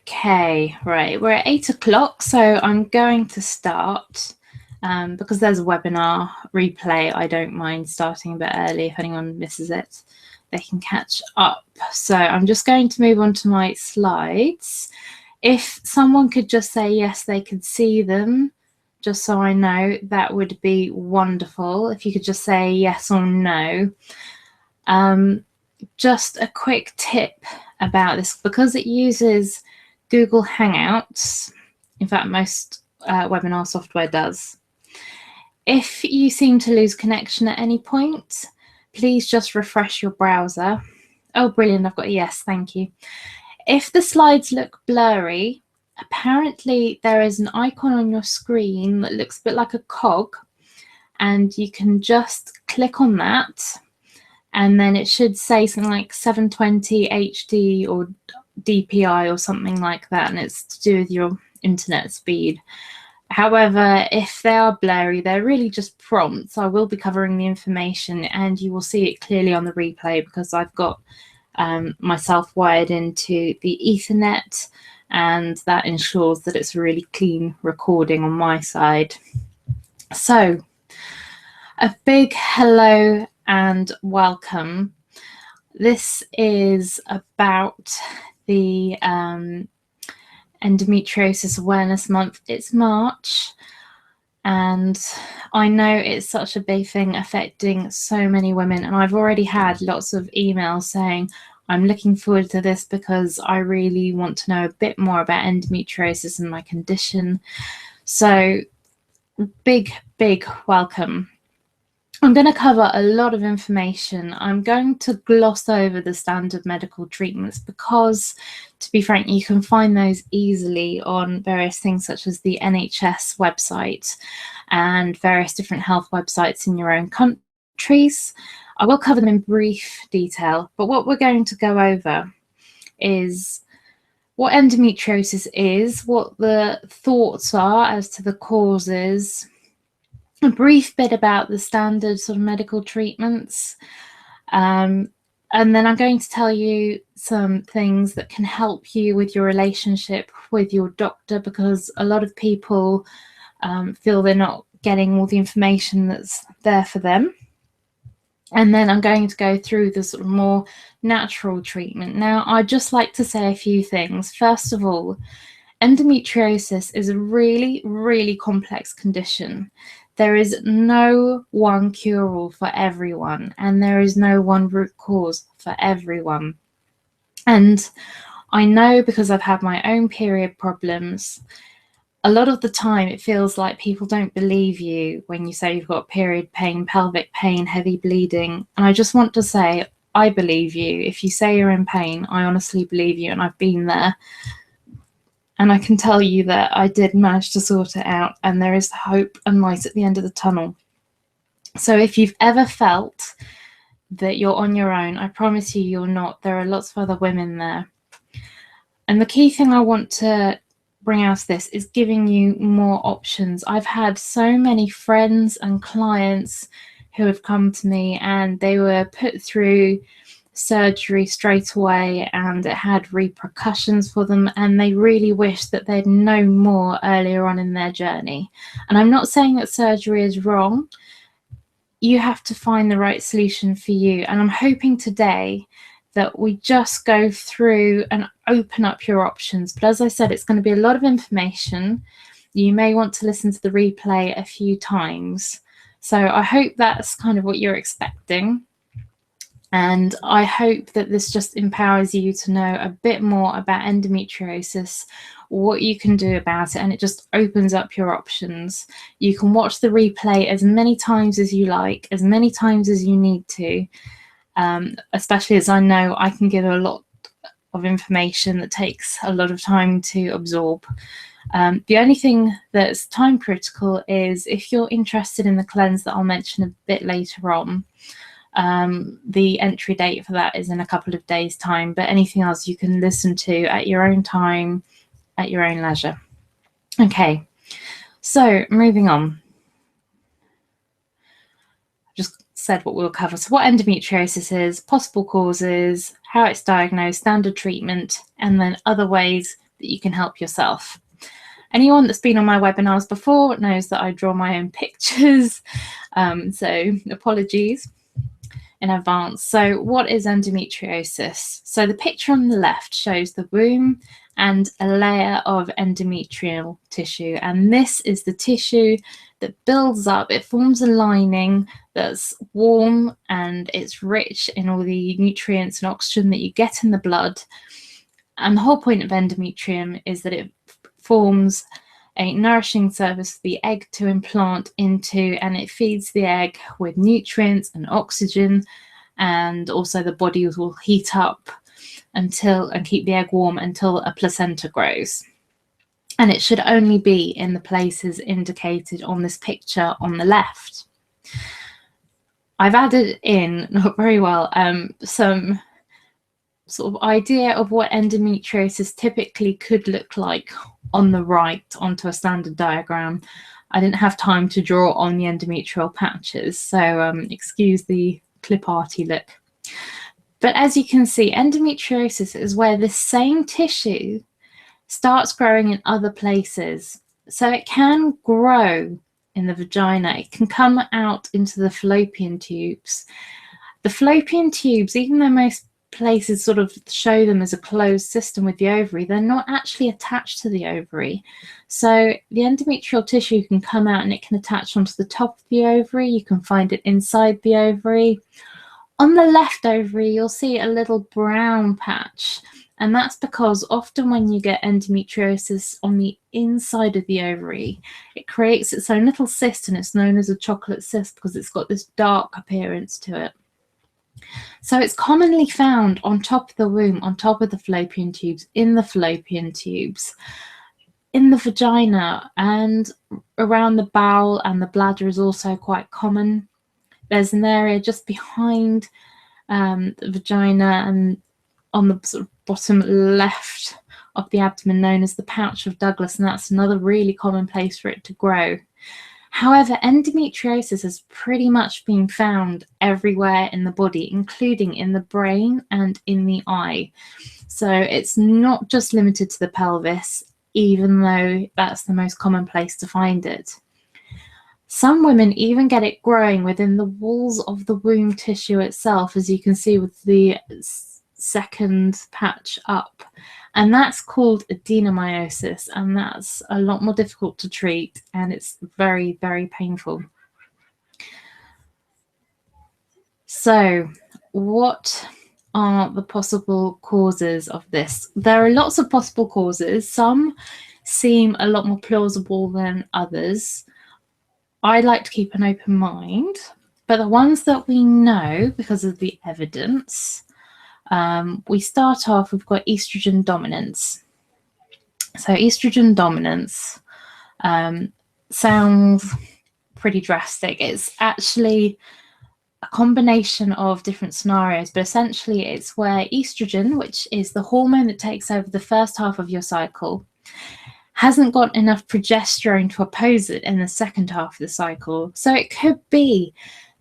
Okay, right, we're at 8 o'clock, so I'm going to start. Because there's a webinar replay, I don't mind starting a bit early. If anyone misses it, they can catch up. So I'm just going to move on to my slides. If someone could just say yes, they could see them, just so I know, that would be wonderful. If you could just say yes or no. Just a quick tip about this, because it uses Google Hangouts. In fact, most webinar software does. If you seem to lose connection at any point, please just refresh your browser. Oh, brilliant, I've got a yes, thank you. If the slides look blurry, apparently there is an icon on your screen that looks a bit like a cog, and you can just click on that, and then it should say something like 720 HD or DPI or something like that, and it's to do with your internet speed. However, if they are blurry, they're really just prompts. I will be covering the information, and you will see it clearly on the replay because I've got myself wired into the Ethernet, and that ensures that it's a really clean recording on my side. So, a big hello and welcome. This is about the Endometriosis Awareness Month. It's March, and I know it's such a big thing affecting so many women, and I've already had lots of emails saying I'm looking forward to this because I really want to know a bit more about endometriosis and my condition. So big welcome. I'm going to cover a lot of information. I'm going to gloss over the standard medical treatments because, to be frank, you can find those easily on various things such as the NHS website and various different health websites in your own countries. I will cover them in brief detail, but what we're going to go over is what endometriosis is, what the thoughts are as to the causes, a brief bit about the standard sort of medical treatments, and then I'm going to tell you some things that can help you with your relationship with your doctor, because a lot of people feel they're not getting all the information that's there for them. And then I'm going to go through the sort of more natural treatment. Now, I'd just like to say a few things. First of all, endometriosis is a really complex condition. There is no one cure-all for everyone, and there is no one root cause for everyone. And I know, because I've had my own period problems, a lot of the time it feels like people don't believe you when you say you've got period pain, pelvic pain, heavy bleeding. And I just want to say, I believe you. If you say you're in pain, I honestly believe you, and I've been there. And I can tell you that I did manage to sort it out, and there is hope and light at the end of the tunnel. So if you've ever felt that you're on your own, I promise you you're not. There are lots of other women there. And the key thing I want to bring out of this is giving you more options. I've had so many friends and clients who have come to me, and they were put through surgery straight away, and it had repercussions for them, and they really wish that they'd known more earlier on in their journey. And I'm not saying that surgery is wrong. You have to find the right solution for you, and I'm hoping today that we just go through and open up your options. But as I said, it's going to be a lot of information. You may want to listen to the replay a few times, so I hope that's kind of what you're expecting. And I hope that this just empowers you to know a bit more about endometriosis, what you can do about it, and it just opens up your options. You can watch the replay as many times as you like, as many times as you need to, especially as I know I can give a lot of information that takes a lot of time to absorb. The only thing that's time critical is if you're interested in the cleanse that I'll mention a bit later on. The entry date for that is in a couple of days' time, but anything else you can listen to at your own time, at your own leisure. Okay, so moving on. I've just said what we'll cover. So what endometriosis is, possible causes, how it's diagnosed, standard treatment, and then other ways that you can help yourself. Anyone that's been on my webinars before knows that I draw my own pictures, so apologies in advance. So what is endometriosis? So the picture on the left shows the womb and a layer of endometrial tissue, and this is the tissue that builds up. It forms a lining that's warm and it's rich in all the nutrients and oxygen that you get in the blood. And the whole point of endometrium is that it forms a nourishing surface for the egg to implant into, and it feeds the egg with nutrients and oxygen, and also the body will heat up and keep the egg warm until a placenta grows. And it should only be in the places indicated on this picture on the left. I've added in, not very well, some sort of idea of what endometriosis typically could look like on the right onto a standard diagram. I didn't have time to draw on the endometrial patches, so excuse the clip arty look. But as you can see, endometriosis is where the same tissue starts growing in other places. So it can grow in the vagina, it can come out into the fallopian tubes. The fallopian tubes, even though most places sort of show them as a closed system with the ovary, they're not actually attached to the ovary. So the endometrial tissue can come out and it can attach onto the top of the ovary. You can find it inside the ovary. On the left ovary, you'll see a little brown patch, and that's because often when you get endometriosis on the inside of the ovary, it creates its own little cyst, and it's known as a chocolate cyst because it's got this dark appearance to it. So it's commonly found on top of the womb, on top of the fallopian tubes, in the fallopian tubes, in the vagina, and around the bowel and the bladder is also quite common. There's an area just behind the vagina and on the sort of bottom left of the abdomen known as the pouch of Douglas, and that's another really common place for it to grow. However, endometriosis has pretty much been found everywhere in the body, including in the brain and in the eye. So it's not just limited to the pelvis, even though that's the most common place to find it. Some women even get it growing within the walls of the womb tissue itself, as you can see with the second patch up, and that's called adenomyosis, and that's a lot more difficult to treat, and it's very, very painful. So what are the possible causes of this? There are lots of possible causes. Some seem a lot more plausible than others. I like to keep an open mind, but the ones that we know because of the evidence, we start off, we've got estrogen dominance. So estrogen dominance sounds pretty drastic. It's actually a combination of different scenarios, but essentially it's where estrogen, which is the hormone that takes over the first half of your cycle, hasn't got enough progesterone to oppose it in the second half of the cycle. So it could be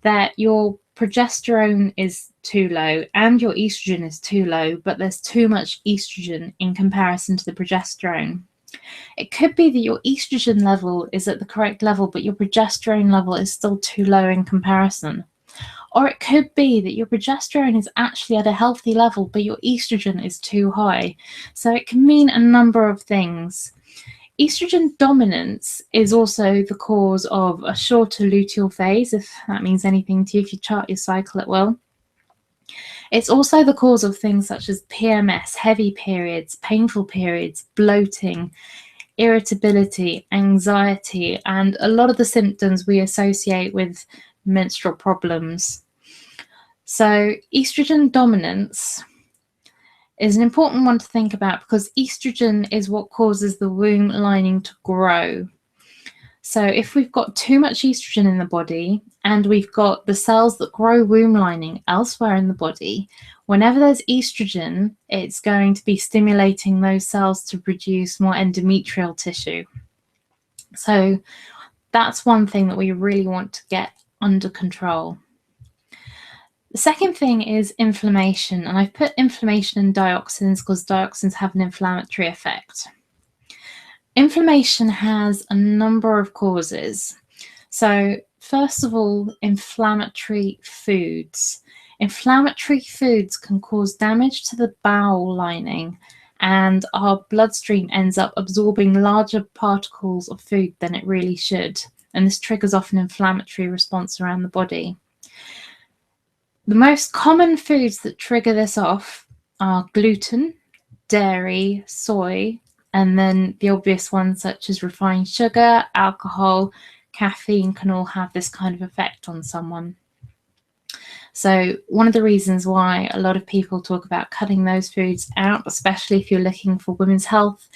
that your progesterone is too low and your estrogen is too low, but there's too much estrogen in comparison to the progesterone. It could be that your estrogen level is at the correct level, but your progesterone level is still too low in comparison. Or it could be that your progesterone is actually at a healthy level, but your estrogen is too high. So it can mean a number of things. Estrogen dominance is also the cause of a shorter luteal phase, if that means anything to you, if you chart your cycle at will. It's also the cause of things such as PMS, heavy periods, painful periods, bloating, irritability, anxiety, and a lot of the symptoms we associate with menstrual problems. So estrogen dominance is an important one to think about because estrogen is what causes the womb lining to grow. So if we've got too much estrogen in the body and we've got the cells that grow womb lining elsewhere in the body, whenever there's estrogen, it's going to be stimulating those cells to produce more endometrial tissue. So that's one thing that we really want to get under control. The second thing is inflammation, and I've put inflammation and dioxins because dioxins have an inflammatory effect. Inflammation has a number of causes. So first of all, inflammatory foods. Inflammatory foods can cause damage to the bowel lining, and our bloodstream ends up absorbing larger particles of food than it really should. And this triggers off an inflammatory response around the body. The most common foods that trigger this off are gluten, dairy, soy, and then the obvious ones such as refined sugar, alcohol, caffeine can all have this kind of effect on someone. So one of the reasons why a lot of people talk about cutting those foods out, especially if you're looking for women's health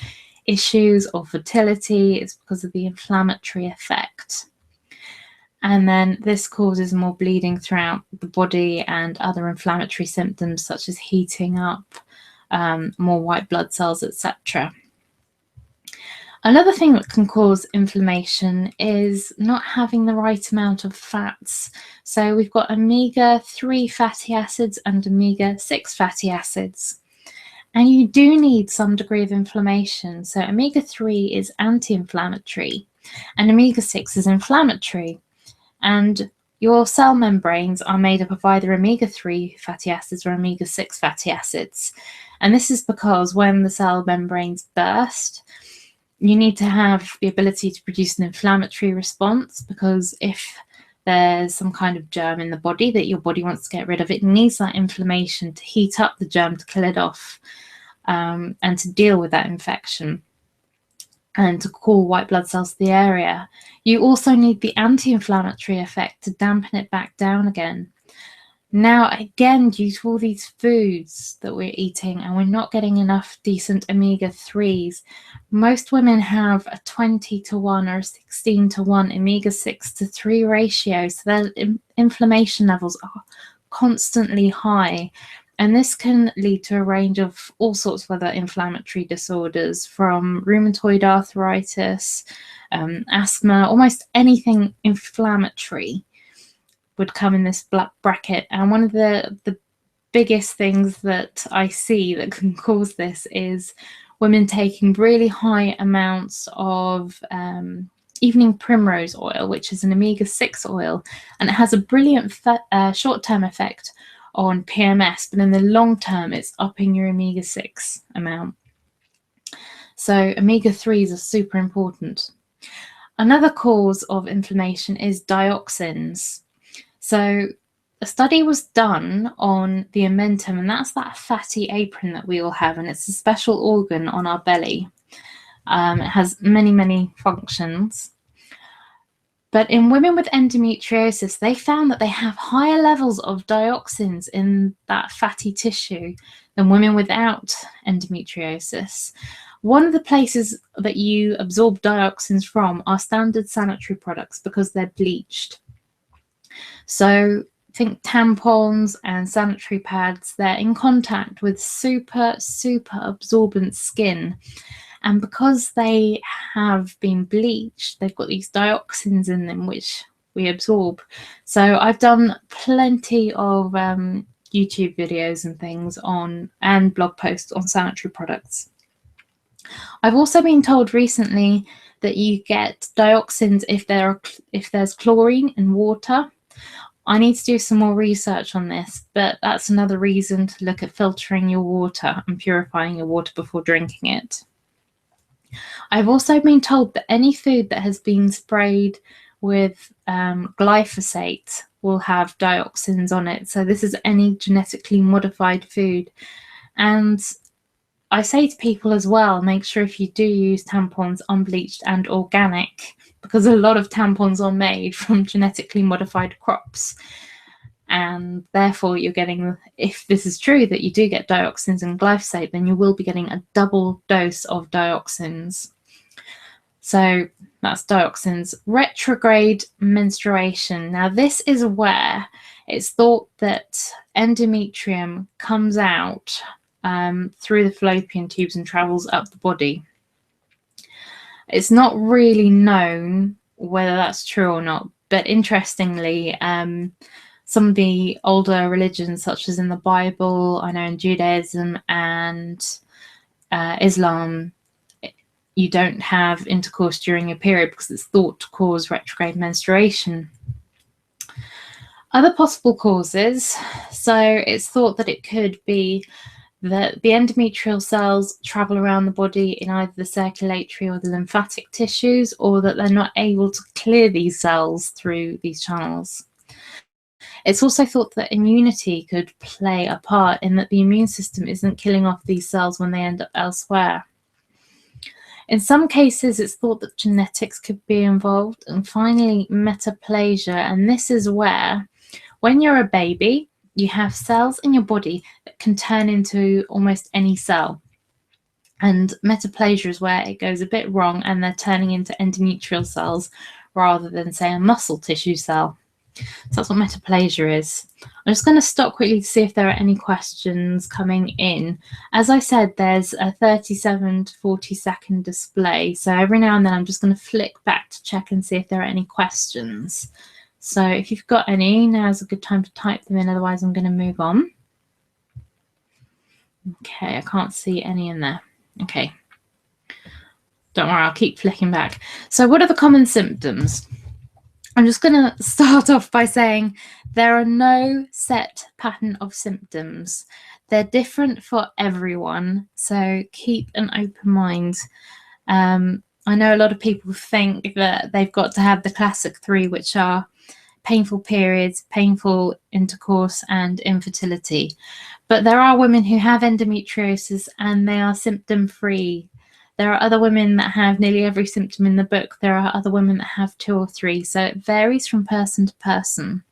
issues or fertility, is because of the inflammatory effect. And then this causes more bleeding throughout the body and other inflammatory symptoms such as heating up, more white blood cells, etc. Another thing that can cause inflammation is not having the right amount of fats. So we've got omega-3 fatty acids and omega-6 fatty acids. And you do need some degree of inflammation. So omega-3 is anti-inflammatory and omega-6 is inflammatory. And your cell membranes are made up of either omega-3 fatty acids or omega-6 fatty acids. And this is because when the cell membranes burst, you need to have the ability to produce an inflammatory response, because if there's some kind of germ in the body that your body wants to get rid of, it needs that inflammation to heat up the germ to kill it off, and to deal with that infection and to call white blood cells to the area. You also need the anti-inflammatory effect to dampen it back down again. Now, again, due to all these foods that we're eating and we're not getting enough decent omega-3s, most women have a 20-to-1 or a 16-to-1 omega-6-to-3 ratio, so their inflammation levels are constantly high. And this can lead to a range of all sorts of other inflammatory disorders, from rheumatoid arthritis, asthma, almost anything inflammatory would come in this black bracket. And one of the biggest things that I see that can cause this is women taking really high amounts of evening primrose oil, which is an omega-6 oil, and it has a brilliant short-term effect on PMS, but in the long term it's upping your omega-6 amount. So omega-3s are super important. Another cause of inflammation is dioxins. So a study was done on the omentum, and that's that fatty apron that we all have, and it's a special organ on our belly. It has many, many functions. But in women with endometriosis, they found that they have higher levels of dioxins in that fatty tissue than women without endometriosis. One of the places that you absorb dioxins from are standard sanitary products because they're bleached. So think tampons and sanitary pads, they're in contact with super, super absorbent skin. And because they have been bleached, they've got these dioxins in them, which we absorb. So I've done plenty of YouTube videos and things on, and blog posts on sanitary products. I've also been told recently that you get dioxins if there's chlorine in water. I need to do some more research on this, but that's another reason to look at filtering your water and purifying your water before drinking it. I've also been told that any food that has been sprayed with glyphosate will have dioxins on it. So this is any genetically modified food. And I say to people as well, make sure if you do use tampons unbleached and organic, because a lot of tampons are made from genetically modified crops. And therefore you're getting, if this is true that you do get dioxins and glyphosate, then you will be getting a double dose of dioxins. So that's dioxins. Retrograde menstruation. Now this is where it's thought that endometrium comes out through the fallopian tubes and travels up the body. It's not really known whether that's true or not, but interestingly, some of the older religions, such as in the Bible, I know in Judaism and Islam, you don't have intercourse during your period because it's thought to cause retrograde menstruation. Other possible causes, so it's thought that it could be that the endometrial cells travel around the body in either the circulatory or the lymphatic tissues, or that they're not able to clear these cells through these channels. It's also thought that immunity could play a part in that the immune system isn't killing off these cells when they end up elsewhere. In some cases, it's thought that genetics could be involved. And finally, metaplasia, and this is where, when you're a baby, you have cells in your body that can turn into almost any cell. And metaplasia is where it goes a bit wrong and they're turning into endometrial cells rather than, say, a muscle tissue cell. So that's what metaplasia is. I'm just going to stop quickly to see if there are any questions coming in. As I said, there's a 37 to 40 second display. So every now and then I'm just going to flick back to check and see if there are any questions. So if you've got any, now's a good time to type them in, otherwise I'm going to move on. Okay, I can't see any in there. Okay. Don't worry, I'll keep flicking back. So what are the common symptoms? I'm just going to start off by saying there are no set pattern of symptoms. They're different for everyone, so keep an open mind. I know a lot of people think that they've got to have the classic three, which are painful periods, painful intercourse, and infertility. But there are women who have endometriosis and they are symptom-free. There are other women that have nearly every symptom in the book. There are other women that have 2 or 3. So it varies from person to person.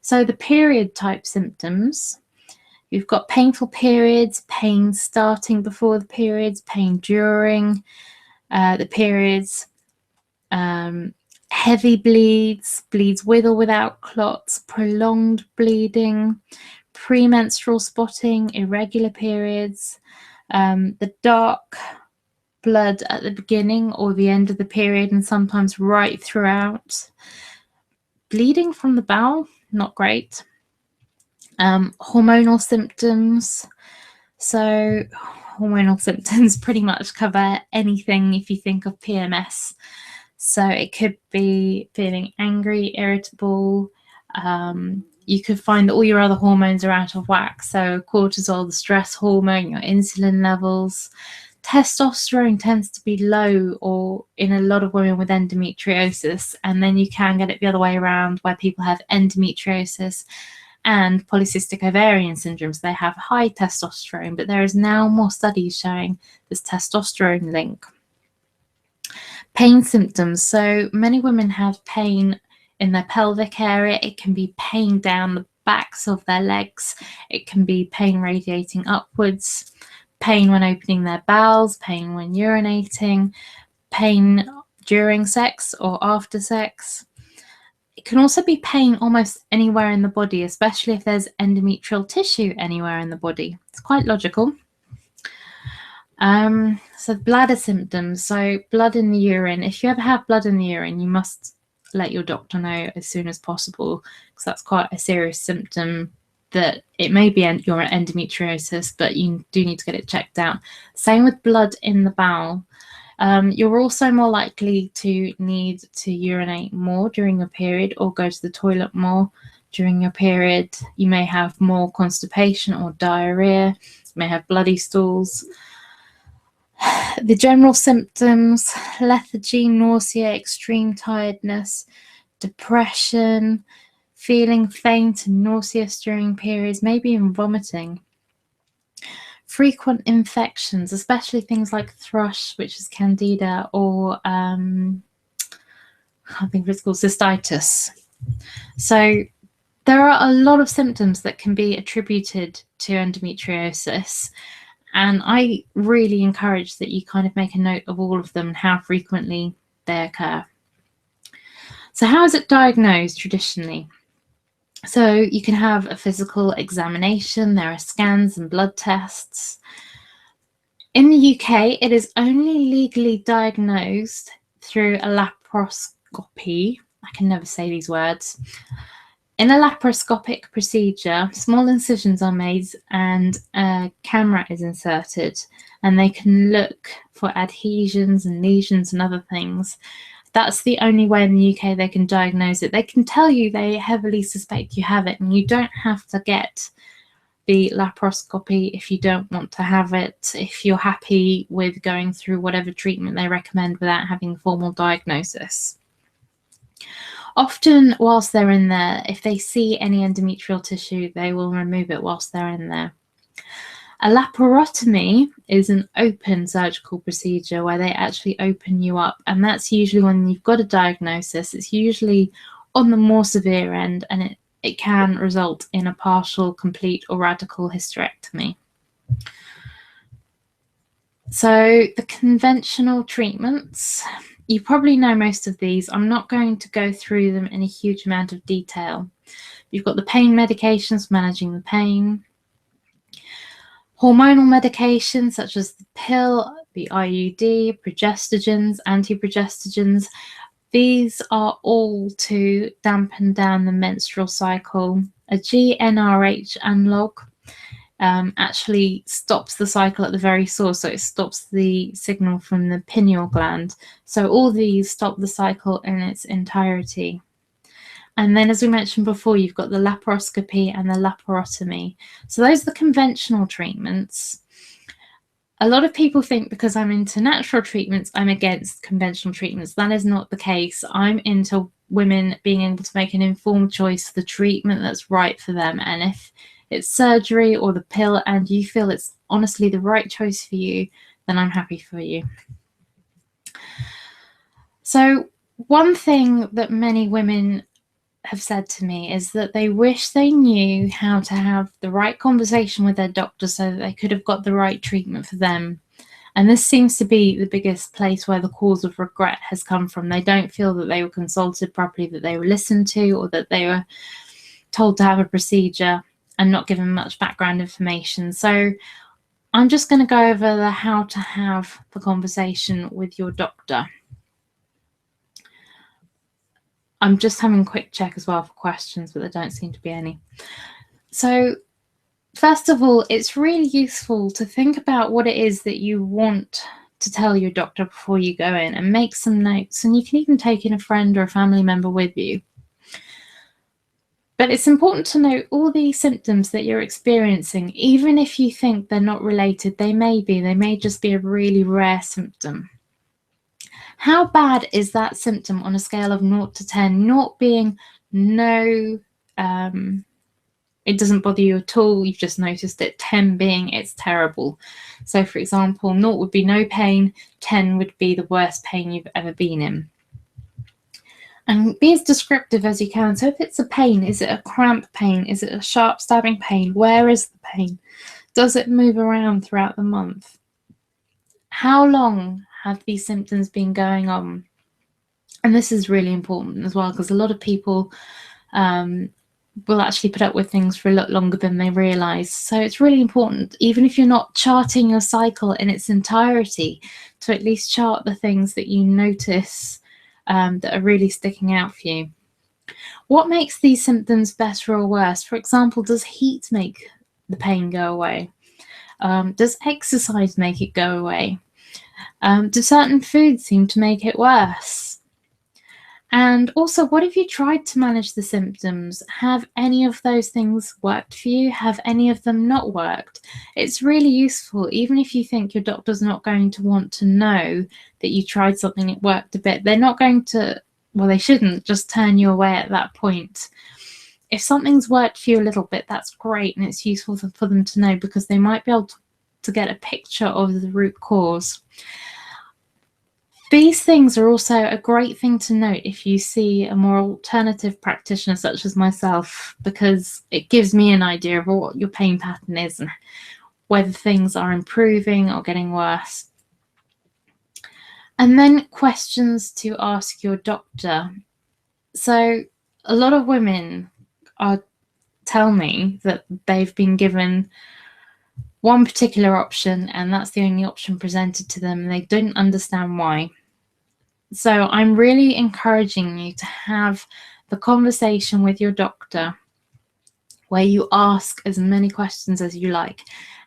So the period type symptoms, you've got painful periods, pain starting before the periods, pain during the periods, heavy bleeds, bleeds with or without clots, prolonged bleeding, premenstrual spotting, irregular periods, the dark blood at the beginning or the end of the period and sometimes right throughout, bleeding from the bowel, not great, hormonal symptoms. So hormonal symptoms pretty much cover anything if you think of PMS. So it could be feeling angry, irritable. You could find that all your other hormones are out of whack. So cortisol, the stress hormone, your insulin levels. Testosterone tends to be low or in a lot of women with endometriosis. And then you can get it the other way around where people have endometriosis and polycystic ovarian syndrome. So they have high testosterone, but there is now more studies showing this testosterone link. Pain symptoms. So many women have pain in their pelvic area. It can be pain down the backs of their legs. It can be pain radiating upwards, pain when opening their bowels, pain when urinating, pain during sex or after sex. It can also be pain almost anywhere in the body, especially if there's endometrial tissue anywhere in the body. It's quite logical. So bladder symptoms, so blood in the urine. If you ever have blood in the urine, you must let your doctor know as soon as possible, because that's quite a serious symptom that it may be your endometriosis, but you do need to get it checked out. Same with blood in the bowel. You're also more likely to need to urinate more during your period or go to the toilet more during your period. You may have more constipation or diarrhea. You may have bloody stools. The general symptoms: lethargy, nausea, extreme tiredness, depression, feeling faint and nauseous during periods, maybe even vomiting. Frequent infections, especially things like thrush, which is candida, or I think it's called cystitis. So there are a lot of symptoms that can be attributed to endometriosis. And I really encourage that you kind of make a note of all of them and how frequently they occur. So how is it diagnosed traditionally? So you can have a physical examination. There are scans and blood tests. In the UK, it is only legally diagnosed through a laparoscopy. I can never say these words. In a laparoscopic procedure, small incisions are made and a camera is inserted, and they can look for adhesions and lesions and other things. That's the only way in the UK they can diagnose it. They can tell you they heavily suspect you have it, and you don't have to get the laparoscopy if you don't want to have it, if you're happy with going through whatever treatment they recommend without having formal diagnosis. Often whilst they're in there, if they see any endometrial tissue, they will remove it whilst they're in there. A laparotomy is an open surgical procedure where they actually open you up, and that's usually when you've got a diagnosis. It's usually on the more severe end, and it can result in a partial, complete, or radical hysterectomy. So the conventional treatments, you probably know most of these. I'm not going to go through them in a huge amount of detail. You've got the pain medications, managing the pain. Hormonal medications such as the pill, the IUD, progestogens, antiprogestogens. These are all to dampen down the menstrual cycle. A GnRH analog actually stops the cycle at the very source, so it stops the signal from the pineal gland. So all these stop the cycle in its entirety. And then, as we mentioned before, you've got the laparoscopy and the laparotomy. So those are the conventional treatments. A lot of people think because I'm into natural treatments, I'm against conventional treatments. That is not the case. I'm into women being able to make an informed choice for the treatment that's right for them. And if it's surgery or the pill and you feel it's honestly the right choice for you, then I'm happy for you. So one thing that many women have said to me is that they wish they knew how to have the right conversation with their doctor so that they could have got the right treatment for them. And this seems to be the biggest place where the cause of regret has come from. They don't feel that they were consulted properly, that they were listened to, or that they were told to have a procedure and not given much background information. So I'm just going to go over the how to have the conversation with your doctor. I'm just having a quick check as well for questions, but there don't seem to be any. So first of all, it's really useful to think about what it is that you want to tell your doctor before you go in, and make some notes. And you can even take in a friend or a family member with you. But it's important to note all the symptoms that you're experiencing, even if you think they're not related. They may be. They may just be a really rare symptom. How bad is that symptom on a scale of 0 to 10? 0 being no, it doesn't bother you at all, you've just noticed it. 10 being it's terrible. So for example, 0 would be no pain, 10 would be the worst pain you've ever been in. And be as descriptive as you can. So if it's a pain, is it a cramp pain? Is it a sharp stabbing pain? Where is the pain? Does it move around throughout the month? How long have these symptoms been going on? And this is really important as well, because a lot of people will actually put up with things for a lot longer than they realize. So it's really important, even if you're not charting your cycle in its entirety, to at least chart the things that you notice that are really sticking out for you. What makes these symptoms better or worse? For example, does heat make the pain go away? Does exercise make it go away? Do certain foods seem to make it worse? And also, what have you tried to manage the symptoms? Have any of those things worked for you? Have any of them not worked? It's really useful, even if you think your doctor's not going to want to know that you tried something, it worked a bit. They're not going to, well, they shouldn't just turn you away at that point. If something's worked for you a little bit, that's great, and it's useful for them to know, because they might be able to get a picture of the root cause. These things are also a great thing to note if you see a more alternative practitioner such as myself, because it gives me an idea of what your pain pattern is and whether things are improving or getting worse. And then questions to ask your doctor. So a lot of women tell me that they've been given one particular option and that's the only option presented to them, and they don't understand why. So I'm really encouraging you to have the conversation with your doctor where you ask as many questions as you like.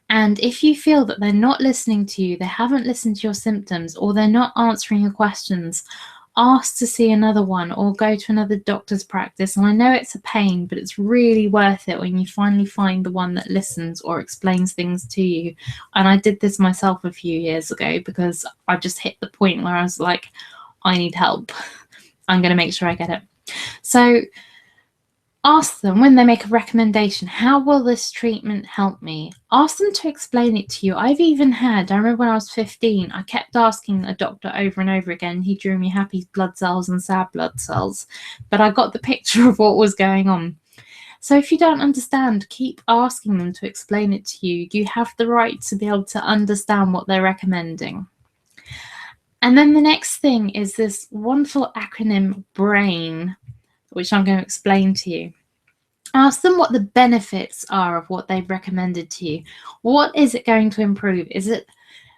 And if you feel that they're not listening to you, they haven't listened to your symptoms, or they're not answering your questions, ask to see another one or go to another doctor's practice. And I know it's a pain, but it's really worth it when you finally find the one that listens or explains things to you. And I did this myself a few years ago because I just hit the point where I was like, I need help. I'm going to make sure I get it. So ask them when they make a recommendation, how will this treatment help me? Ask them to explain it to you. I remember when I was 15, I kept asking a doctor over and over again. He drew me happy blood cells and sad blood cells, but I got the picture of what was going on. So if you don't understand, keep asking them to explain it to you. You have the right to be able to understand what they're recommending. And then the next thing is this wonderful acronym BRAIN, which I'm going to explain to you. Ask them what the benefits are of what they've recommended to you. What is it going to improve? Is it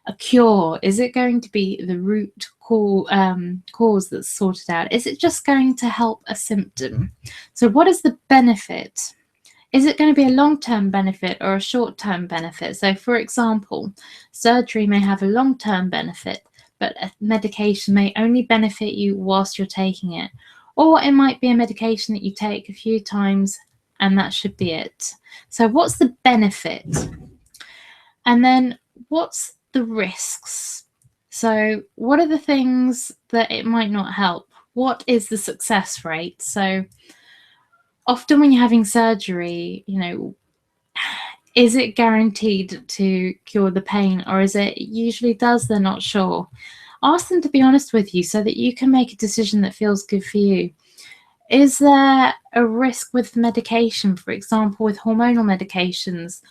a cure? Is it going to be the root cause that's sorted out? Is it just going to help a symptom? So what is the benefit? Is it going to be a long-term benefit or a short-term benefit? So for example, surgery may have a long-term benefit, but a medication may only benefit you whilst you're taking it. Or it might be a medication that you take a few times and that should be it. So what's the benefit? And then what's the risks? So what are the things that it might not help? What is the success rate? So often when you're having surgery, is it guaranteed to cure the pain, or is it usually does? They're not sure. Ask them to be honest with you so that you can make a decision that feels good for you. Is there a risk with medication, for example, with hormonal medications?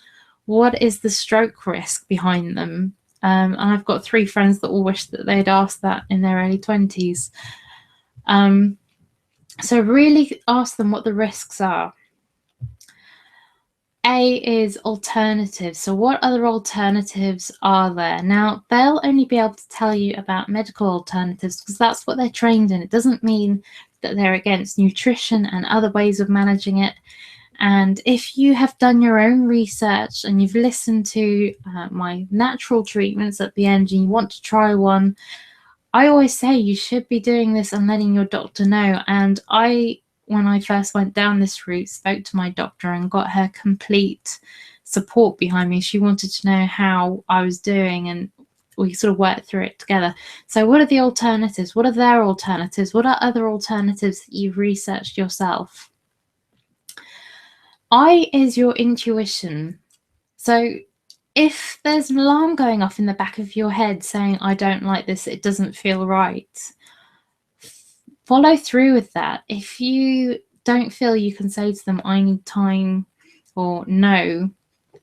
What is the stroke risk behind them? And I've got 3 friends that all wish that they'd asked that in their early 20s. So really ask them what the risks are. A is alternatives. So what other alternatives are there? Now, they'll only be able to tell you about medical alternatives because that's what they're trained in. It doesn't mean that they're against nutrition and other ways of managing it. And if you have done your own research and you've listened to my natural treatments at the end and you want to try one, I always say you should be doing this and letting your doctor know. And when I first went down this route, spoke to my doctor and got her complete support behind me. She wanted to know how I was doing and we sort of worked through it together. So what are the alternatives? What are their alternatives? What are other alternatives that you've researched yourself? I is your intuition. So if there's an alarm going off in the back of your head saying, I don't like this, it doesn't feel right, follow through with that. If you don't feel you can say to them, I need time, or no,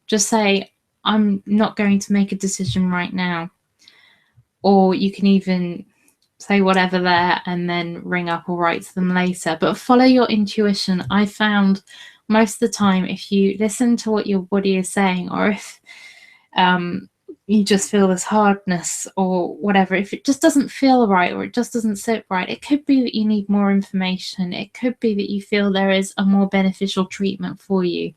just say, I'm not going to make a decision right now. Or you can even say whatever there and then ring up or write to them later. But follow your intuition. I found most of the time, if you listen to what your body is saying, or if you just feel this hardness or whatever, if it just doesn't feel right or it just doesn't sit right, it could be that you need more information. It could be that you feel there is a more beneficial treatment for you.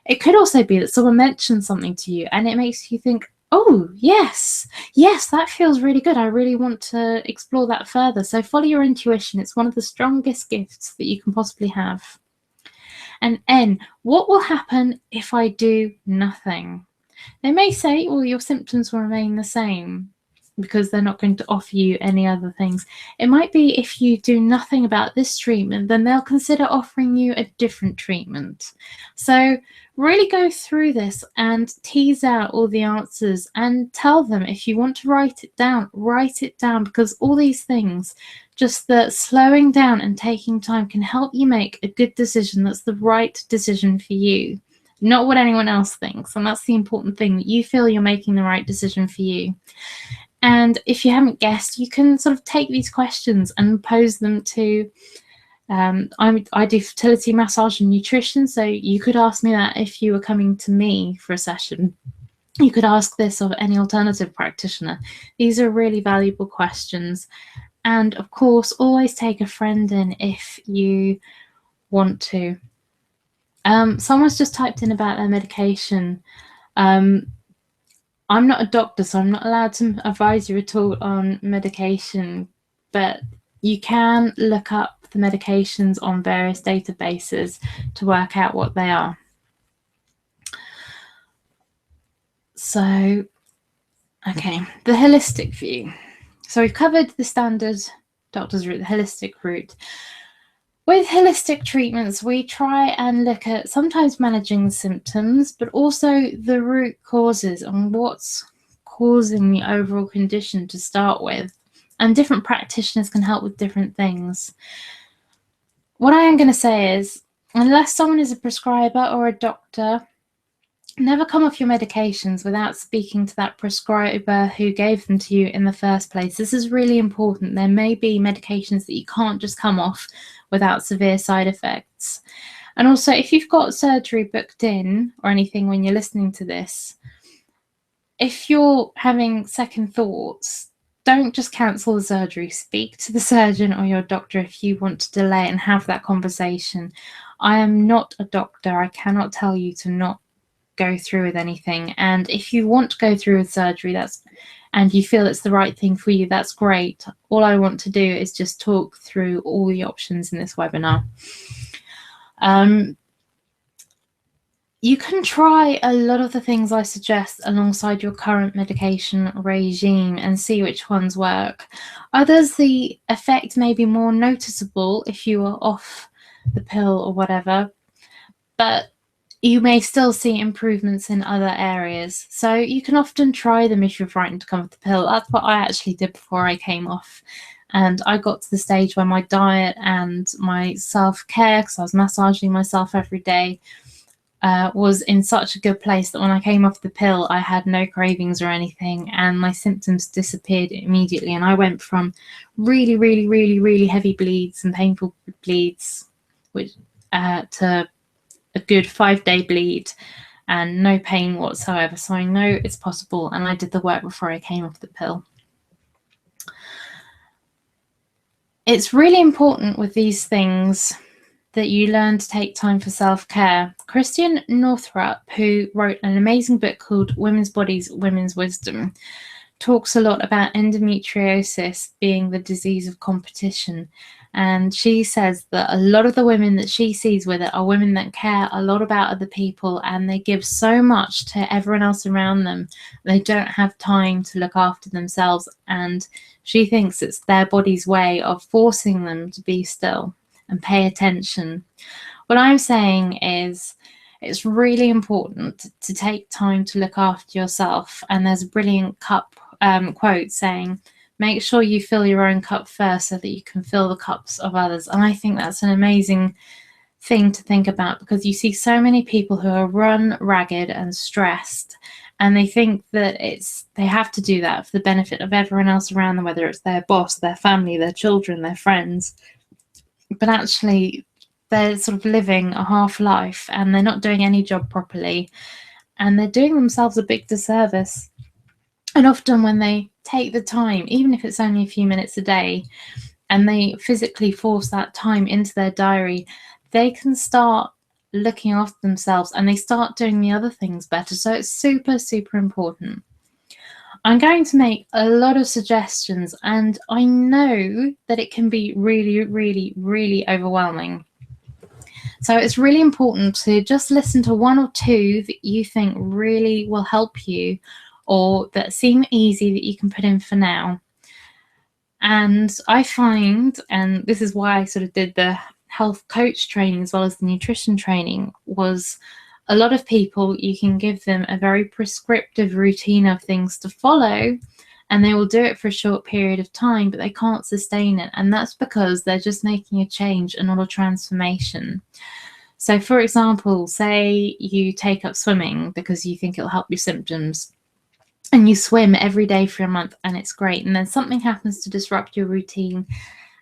It could also be that someone mentions something to you and it makes you think, oh, yes, that feels really good. I really want to explore that further. So follow your intuition. It's one of the strongest gifts that you can possibly have. And N, what will happen if I do nothing? They may say, well, your symptoms will remain the same because they're not going to offer you any other things. It might be if you do nothing about this treatment, then they'll consider offering you a different treatment. So really go through this and tease out all the answers and tell them if you want to write it down, because all these things, just the slowing down and taking time can help you make a good decision that's the right decision for you. Not what anyone else thinks. And that's the important thing, that you feel you're making the right decision for you. And if you haven't guessed, you can sort of take these questions and pose them to, I do fertility massage and nutrition. So you could ask me that if you were coming to me for a session. You could ask this of any alternative practitioner. These are really valuable questions. And of course, always take a friend in if you want to. Someone's just typed in about their medication. I'm not a doctor, so I'm not allowed to advise you at all on medication, but you can look up the medications on various databases to work out what they are. So, okay, the holistic view. So we've covered the standard doctor's route, the holistic route. With holistic treatments, we try and look at sometimes managing the symptoms, but also the root causes and what's causing the overall condition to start with. And different practitioners can help with different things. What I am going to say is, unless someone is a prescriber or a doctor, never come off your medications without speaking to that prescriber who gave them to you in the first place. This is really important. There may be medications that you can't just come off without severe side effects. And also, if you've got surgery booked in or anything when you're listening to this, if you're having second thoughts, don't just cancel the surgery. Speak to the surgeon or your doctor if you want to delay and have that conversation. I am not a doctor. I cannot tell you to not go through with anything. And if you want to go through with surgery, and you feel it's the right thing for you, that's great. All I want to do is just talk through all the options in this webinar. You can try a lot of the things I suggest alongside your current medication regime and see which ones work. Others, the effect may be more noticeable if you are off the pill or whatever, but you may still see improvements in other areas. So you can often try them if you're frightened to come off the pill. That's what I actually did before I came off. And I got to the stage where my diet and my self-care, because I was massaging myself every day, was in such a good place that when I came off the pill, I had no cravings or anything, and my symptoms disappeared immediately. And I went from really, really, really, really heavy bleeds and painful bleeds, to a good 5-day bleed and no pain whatsoever. So I know it's possible, and I did the work before I came off the pill. It's really important with these things that you learn to take time for self-care. Christian Northrup, who wrote an amazing book called Women's Bodies, Women's Wisdom, talks a lot about endometriosis being the disease of competition. And she says that a lot of the women that she sees with it are women that care a lot about other people, and they give so much to everyone else around them. They don't have time to look after themselves. And she thinks it's their body's way of forcing them to be still and pay attention. What I'm saying is it's really important to take time to look after yourself. And there's a brilliant quote saying, make sure you fill your own cup first so that you can fill the cups of others. And I think that's an amazing thing to think about, because you see so many people who are run ragged and stressed, and they think that they have to do that for the benefit of everyone else around them, whether it's their boss, their family, their children, their friends. But actually, they're sort of living a half life, and they're not doing any job properly, and they're doing themselves a big disservice. And often when they take the time, even if it's only a few minutes a day, and they physically force that time into their diary, they can start looking after themselves and they start doing the other things better. So it's super, super important. I'm going to make a lot of suggestions, and I know that it can be really, really, really overwhelming. So it's really important to just listen to one or two that you think really will help you, or that seem easy that you can put in for now. And I find, and this is why I sort of did the health coach training as well as the nutrition training, was a lot of people, you can give them a very prescriptive routine of things to follow, and they will do it for a short period of time, but they can't sustain it. And that's because they're just making a change and not a transformation. So for example, say you take up swimming because you think it'll help your symptoms, and you swim every day for a month and it's great, and then something happens to disrupt your routine,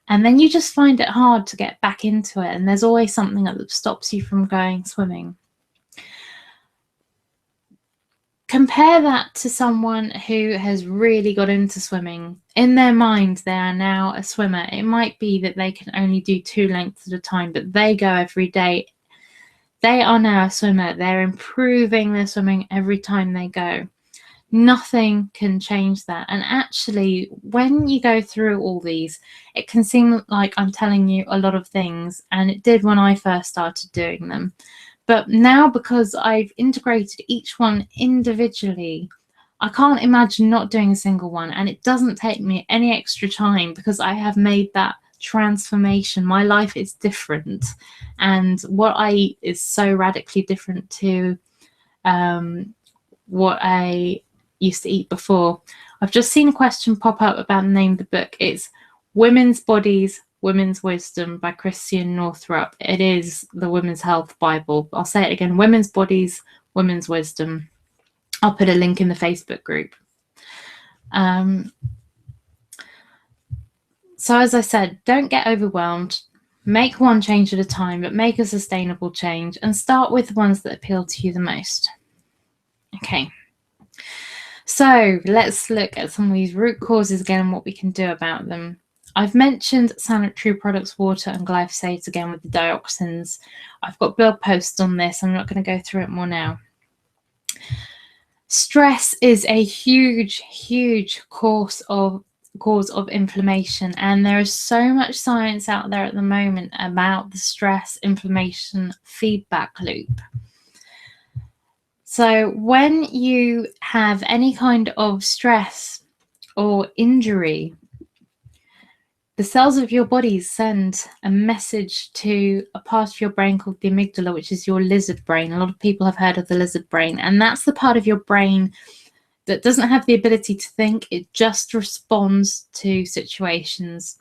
and then you just find it hard to get back into it, and there's always something that stops you from going swimming. Compare that to someone who has really got into swimming. In their mind, they are now a swimmer. It might be that they can only do 2 lengths at a time, but they go every day. They are now a swimmer. They're improving their swimming every time they go. Nothing can change that. And actually, when you go through all these, it can seem like I'm telling you a lot of things, and it did when I first started doing them. But now, because I've integrated each one individually, I can't imagine not doing a single one. And it doesn't take me any extra time because I have made that transformation. My life is different. And what I eat is so radically different to what I used to eat before. I've just seen a question pop up about the name of the book. It's Women's Bodies, Women's Wisdom by Christian Northrup. It is the Women's Health Bible. I'll say it again, Women's Bodies, Women's Wisdom. I'll put a link in the Facebook group. So as I said, don't get overwhelmed. Make one change at a time, but make a sustainable change and start with the ones that appeal to you the most. Okay. So let's look at some of these root causes again and what we can do about them. I've mentioned sanitary products, water and glyphosate again with the dioxins. I've got blog posts on this. I'm not going to go through it more now. Stress is a huge cause of inflammation, and there is so much science out there at the moment about the stress inflammation feedback loop. So when you have any kind of stress or injury, the cells of your body send a message to a part of your brain called the amygdala, which is your lizard brain. A lot of people have heard of the lizard brain, and that's the part of your brain that doesn't have the ability to think. It just responds to situations.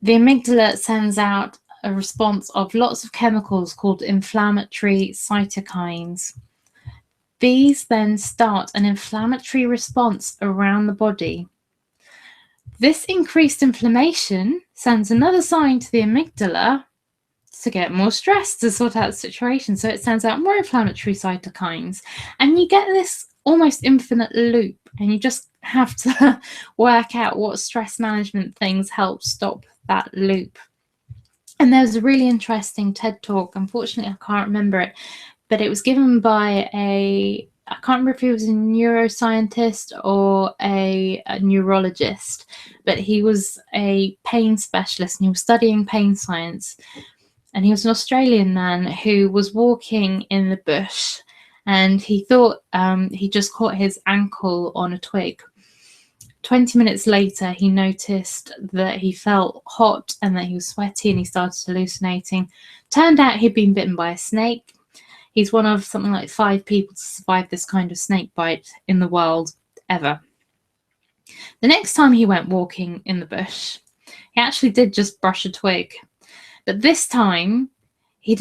The amygdala sends out a response of lots of chemicals called inflammatory cytokines. These then start an inflammatory response around the body. This increased inflammation sends another sign to the amygdala to get more stress to sort out the situation. So it sends out more inflammatory cytokines, and you get this almost infinite loop, and you just have to work out what stress management things help stop that loop. And there's a really interesting TED talk. Unfortunately, I can't remember it, but it was given by I can't remember if he was a neuroscientist or a neurologist, but he was a pain specialist and he was studying pain science. And he was an Australian man who was walking in the bush, and he thought he just caught his ankle on a twig. 20 minutes later, he noticed that he felt hot and that he was sweaty, and he started hallucinating. Turned out he'd been bitten by a snake. He's one of something like 5 people to survive this kind of snake bite in the world ever. The next time he went walking in the bush, he actually did just brush a twig. But this time, he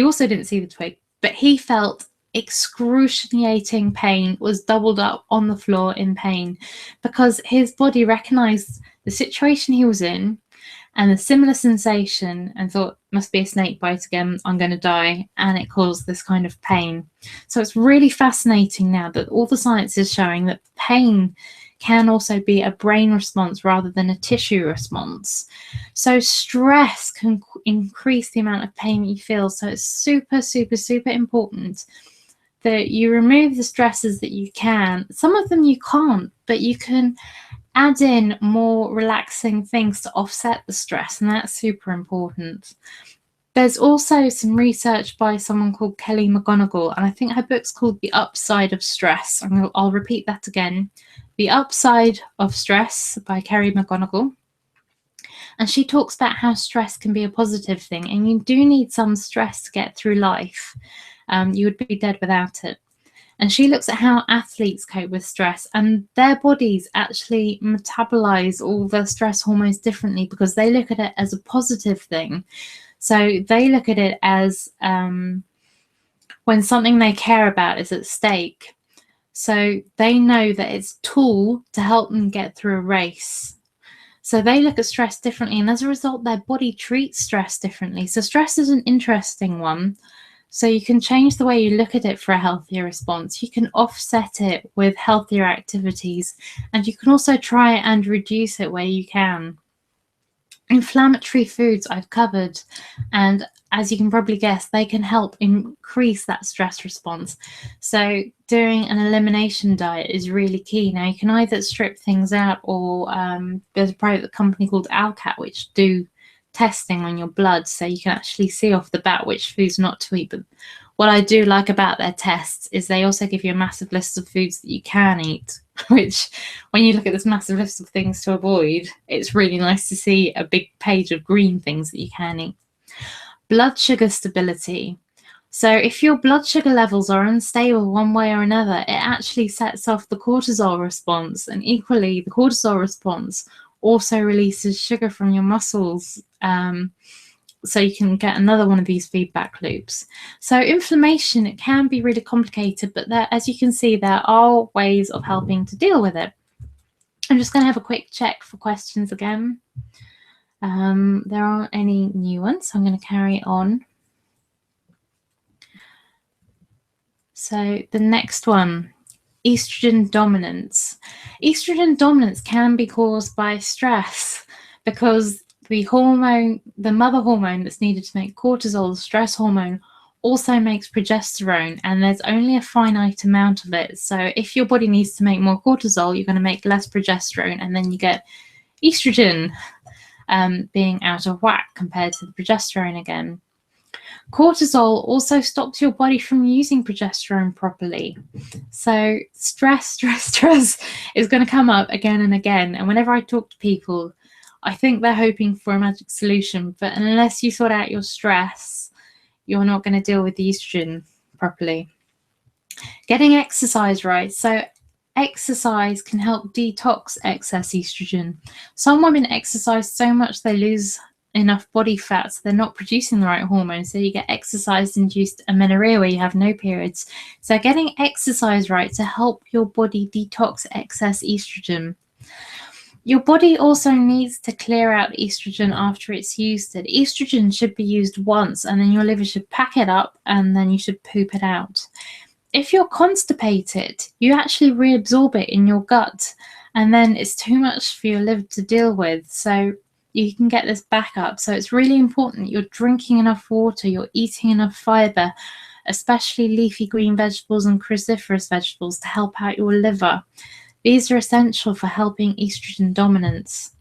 also didn't see the twig, but he felt excruciating pain, was doubled up on the floor in pain, because his body recognized the situation he was in and the similar sensation and thought, must be a snake bite again, I'm going to die, and it caused this kind of pain. So it's really fascinating now that all the science is showing that pain can also be a brain response rather than a tissue response. So stress can increase the amount of pain that you feel. So it's super important that you remove the stresses that you can. Some of them you can't, but you can add in more relaxing things to offset the stress, and that's super important. There's also some research by someone called Kelly McGonigal, and I think her book's called The Upside of Stress. I'll repeat that again. The Upside of Stress by Kelly McGonigal. And she talks about how stress can be a positive thing, and you do need some stress to get through life. You would be dead without it. And she looks at how athletes cope with stress, and their bodies actually metabolize all the stress hormones differently because they look at it as a positive thing. So they look at it as when something they care about is at stake. So they know that it's a tool to help them get through a race. So they look at stress differently, and as a result, their body treats stress differently. So stress is an interesting one. So you can change the way you look at it for a healthier response. You can offset it with healthier activities, and you can also try and reduce it where you can. Inflammatory foods I've covered, and as you can probably guess, they can help increase that stress response. So doing an elimination diet is really key. Now, you can either strip things out, or there's a private company called Alcat which do testing on your blood, so you can actually see off the bat which foods not to eat. But what I do like about their tests is they also give you a massive list of foods that you can eat, which, when you look at this massive list of things to avoid, it's really nice to see a big page of green things that you can eat. Blood sugar stability. So if your blood sugar levels are unstable one way or another, it actually sets off the cortisol response, and equally the cortisol response also releases sugar from your muscles, so you can get another one of these feedback loops. So inflammation, it can be really complicated, but there, as you can see, there are ways of helping to deal with it. I'm just going to have a quick check for questions again. There aren't any new ones, so I'm going to carry on. So the next one, estrogen dominance. Estrogen dominance can be caused by stress, because the hormone, the mother hormone that's needed to make cortisol, the stress hormone, also makes progesterone, and there's only a finite amount of it. So if your body needs to make more cortisol, you're going to make less progesterone, and then you get estrogen being out of whack compared to the progesterone again. Cortisol also stops your body from using progesterone properly. So stress is going to come up again and again. And whenever I talk to people, I think they're hoping for a magic solution. But unless you sort out your stress, you're not going to deal with the estrogen properly. Getting exercise right. So exercise can help detox excess estrogen. Some women exercise so much they lose enough body fat, so they're not producing the right hormones, so you get exercise-induced amenorrhea where you have no periods. So getting exercise right to help your body detox excess estrogen. Your body also needs to clear out estrogen after it's used it. Estrogen should be used once, and then your liver should pack it up, and then you should poop it out. If you're constipated, you actually reabsorb it in your gut, and then it's too much for your liver to deal with. So you can get this back up. So it's really important that you're drinking enough water, you're eating enough fiber, especially leafy green vegetables and cruciferous vegetables, to help out your liver. These are essential for helping estrogen dominance.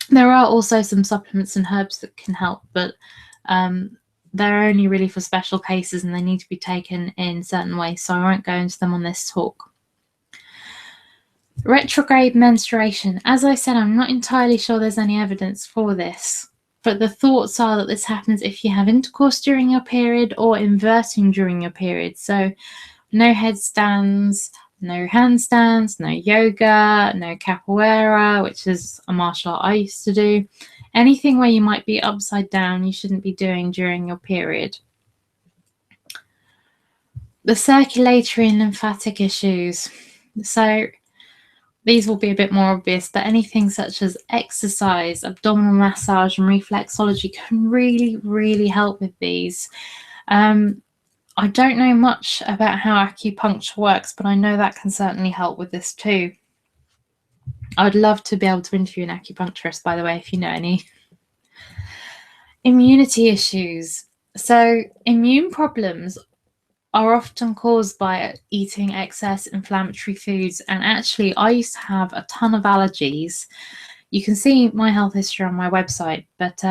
There are also some supplements and herbs that can help, but they're only really for special cases, and they need to be taken in certain ways, so I won't go into them on this talk. Retrograde menstruation. As I said, I'm not entirely sure there's any evidence for this, but the thoughts are that this happens if you have intercourse during your period or inverting during your period. So no headstands, no handstands, no yoga, no capoeira, which is a martial art I used to do. Anything where you might be upside down, you shouldn't be doing during your period. The circulatory and lymphatic issues. So these will be a bit more obvious, but anything such as exercise, abdominal massage, and reflexology can really, really help with these. I don't know much about how acupuncture works, but I know that can certainly help with this too. I'd love to be able to interview an acupuncturist, by the way, if you know any. Immunity issues. So immune problems are often caused by eating excess inflammatory foods. And actually, I used to have a ton of allergies. You can see my health history on my website, but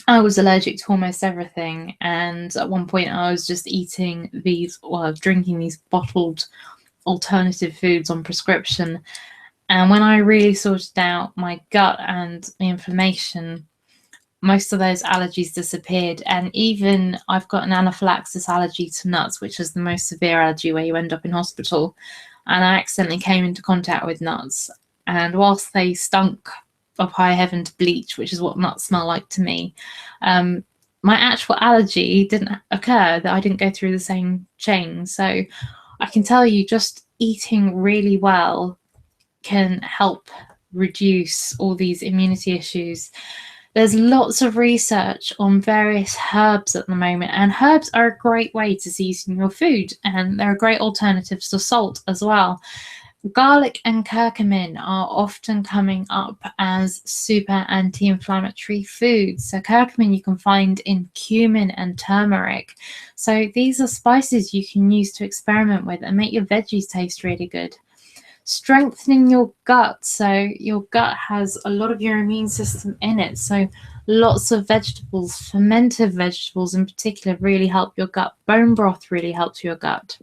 I was allergic to almost everything. And at one point, I was just eating these, well, drinking these bottled alternative foods on prescription. And when I really sorted out my gut and the inflammation, most of those allergies disappeared. And even I've got an anaphylaxis allergy to nuts, which is the most severe allergy where you end up in hospital. And I accidentally came into contact with nuts. And whilst they stunk of high heaven to bleach, which is what nuts smell like to me, my actual allergy didn't occur, that I didn't go through the same chain. So I can tell you, just eating really well can help reduce all these immunity issues. There's lots of research on various herbs at the moment, and herbs are a great way to season your food, and they're great alternatives to salt as well. Garlic and curcumin are often coming up as super anti-inflammatory foods. So curcumin you can find in cumin and turmeric. So these are spices you can use to experiment with and make your veggies taste really good. Strengthening your gut. So your gut has a lot of your immune system in it. So lots of vegetables, fermented vegetables in particular, really help your gut. Bone broth really helps your gut.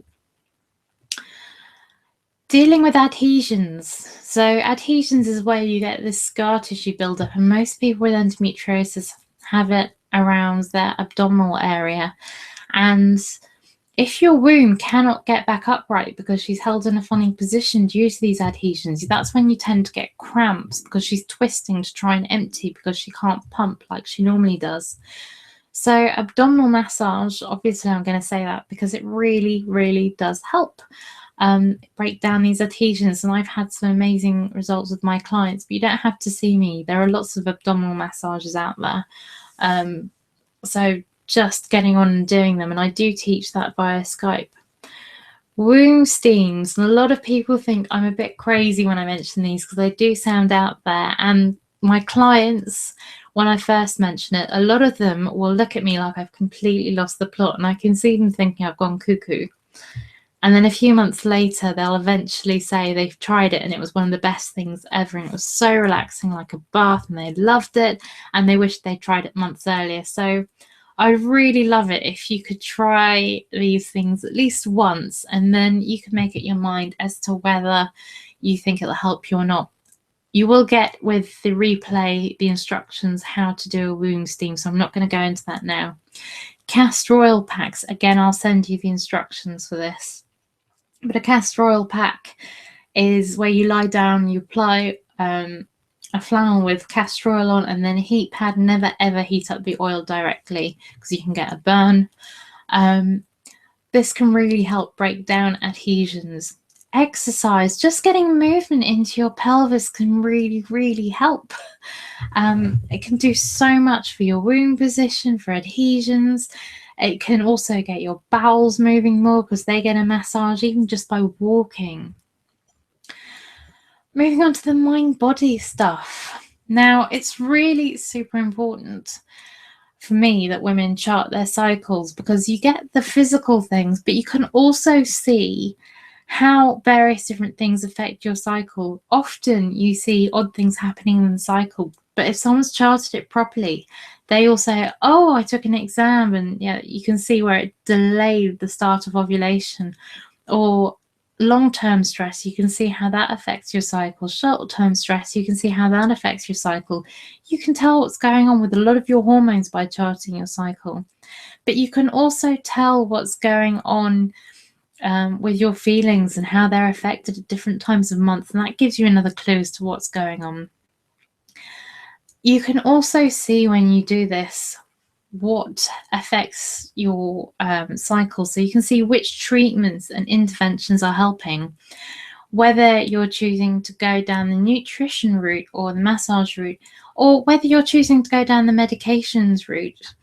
Dealing with adhesions. So adhesions is where you get this scar tissue buildup, and most people with endometriosis have it around their abdominal area. And if your womb cannot get back upright because she's held in a funny position due to these adhesions, that's when you tend to get cramps because she's twisting to try and empty because she can't pump like she normally does. So abdominal massage, obviously I'm going to say that because it really, really does help break down these adhesions. And I've had some amazing results with my clients, but you don't have to see me. There are lots of abdominal massages out there. So just getting on and doing them, and I do teach that via Skype. Womb steams, and a lot of people think I'm a bit crazy when I mention these because they do sound out there, and my clients, when I first mention it, a lot of them will look at me like I've completely lost the plot, and I can see them thinking I've gone cuckoo. And then a few months later, they'll eventually say they've tried it and it was one of the best things ever, and it was so relaxing, like a bath, and they loved it, and they wished they'd tried it months earlier. So I really love it if you could try these things at least once, and then you can make it your mind as to whether you think it'll help you or not. You will get with the replay the instructions how to do a womb steam, so I'm not going to go into that now. Castor oil packs, again, I'll send you the instructions for this. But a castor oil pack is where you lie down, you apply a flannel with castor oil on, and then a heat pad. Never ever heat up the oil directly because you can get a burn. This can really help break down adhesions. Exercise, just getting movement into your pelvis can really, really help. It can do so much for your womb position, for adhesions. It can also get your bowels moving more because they get a massage even just by walking. Moving on to the mind-body stuff. Now, it's really super important for me that women chart their cycles because you get the physical things, but you can also see how various different things affect your cycle. Often you see odd things happening in the cycle, but if someone's charted it properly, they will say, oh, I took an exam, and yeah, you can see where it delayed the start of ovulation. Or long-term stress, you can see how that affects your cycle. Short-term stress, you can see how that affects your cycle. You can tell what's going on with a lot of your hormones by charting your cycle. But you can also tell what's going on with your feelings and how they're affected at different times of month, and that gives you another clue as to what's going on. You can also see when you do this what affects your cycle, so you can see which treatments and interventions are helping, whether you're choosing to go down the nutrition route or the massage route, or whether you're choosing to go down the medications route.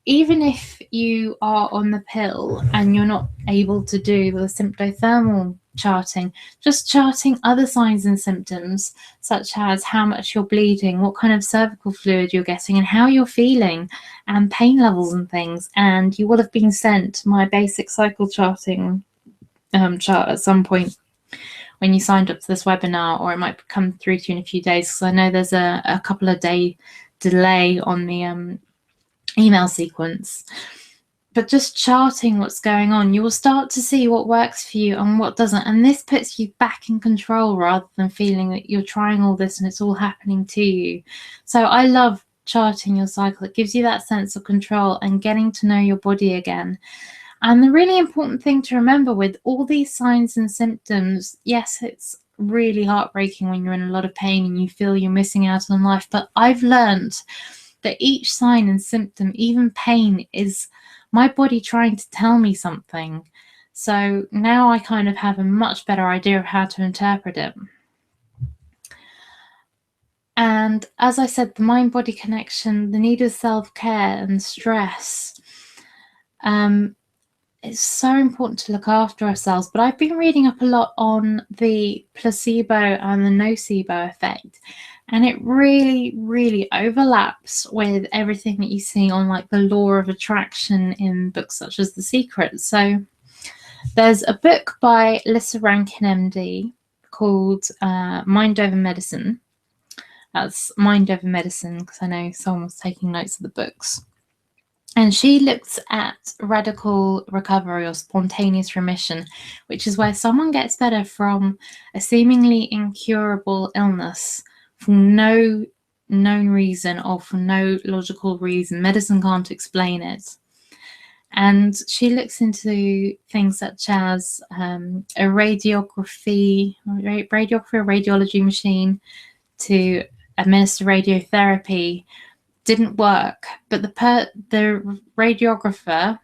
Even if you are on the pill and you're not able to do the symptothermal charting, just charting other signs and symptoms, such as how much you're bleeding, what kind of cervical fluid you're getting, and how you're feeling, and pain levels and things. And you will have been sent my basic cycle charting chart at some point when you signed up to this webinar, or it might come through to you in a few days, because I know there's a couple of day delay on the email sequence. But just charting what's going on, you will start to see what works for you and what doesn't, and this puts you back in control rather than feeling that you're trying all this and it's all happening to you. So I love charting your cycle. It gives you that sense of control and getting to know your body again. And the really important thing to remember with all these signs and symptoms, yes, it's really heartbreaking when you're in a lot of pain and you feel you're missing out on life, but I've learned that each sign and symptom, even pain, is my body trying to tell me something. So now I kind of have a much better idea of how to interpret it. And as I said, the mind-body connection, the need of self-care and stress, it's so important to look after ourselves. But I've been reading up a lot on the placebo and the nocebo effect, and it really, really overlaps with everything that you see on like the law of attraction in books such as The Secret. So there's a book by Lissa Rankin, MD, called Mind Over Medicine. That's Mind Over Medicine, because I know someone was taking notes of the books. And she looks at radical recovery or spontaneous remission, which is where someone gets better from a seemingly incurable illness for no known reason or for no logical reason. Medicine can't explain it. And she looks into things such as a radiography radiology machine to administer radiotherapy didn't work, but the radiographer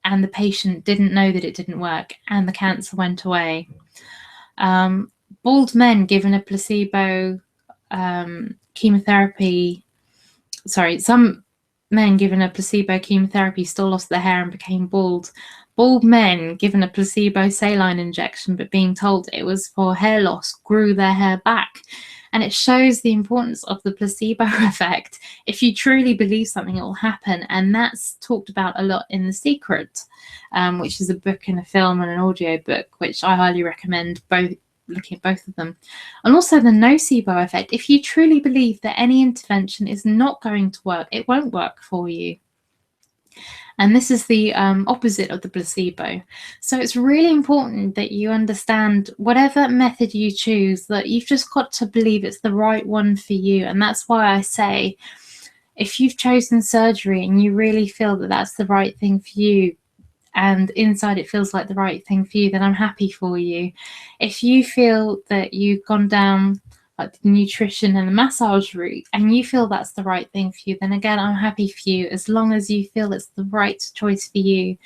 and the patient didn't know that it didn't work, and the cancer went away. Bald men given a placebo chemotherapy, some men given a placebo chemotherapy still lost their hair and became bald. Bald men given a placebo saline injection but being told it was for hair loss grew their hair back. And it shows the importance of the placebo effect. If you truly believe something, it will happen. And that's talked about a lot in The Secret, which is a book and a film and an audio book, which I highly recommend, looking at both of them. And also the nocebo effect. If you truly believe that any intervention is not going to work, it won't work for you. And this is the opposite of the placebo. So it's really important that you understand whatever method you choose, that you've just got to believe it's the right one for you. And that's why I say, if you've chosen surgery and you really feel that that's the right thing for you, and inside it feels like the right thing for you, then I'm happy for you. If you feel that you've gone down like the nutrition and the massage route and you feel that's the right thing for you, then again, I'm happy for you, as long as you feel it's the right choice for you.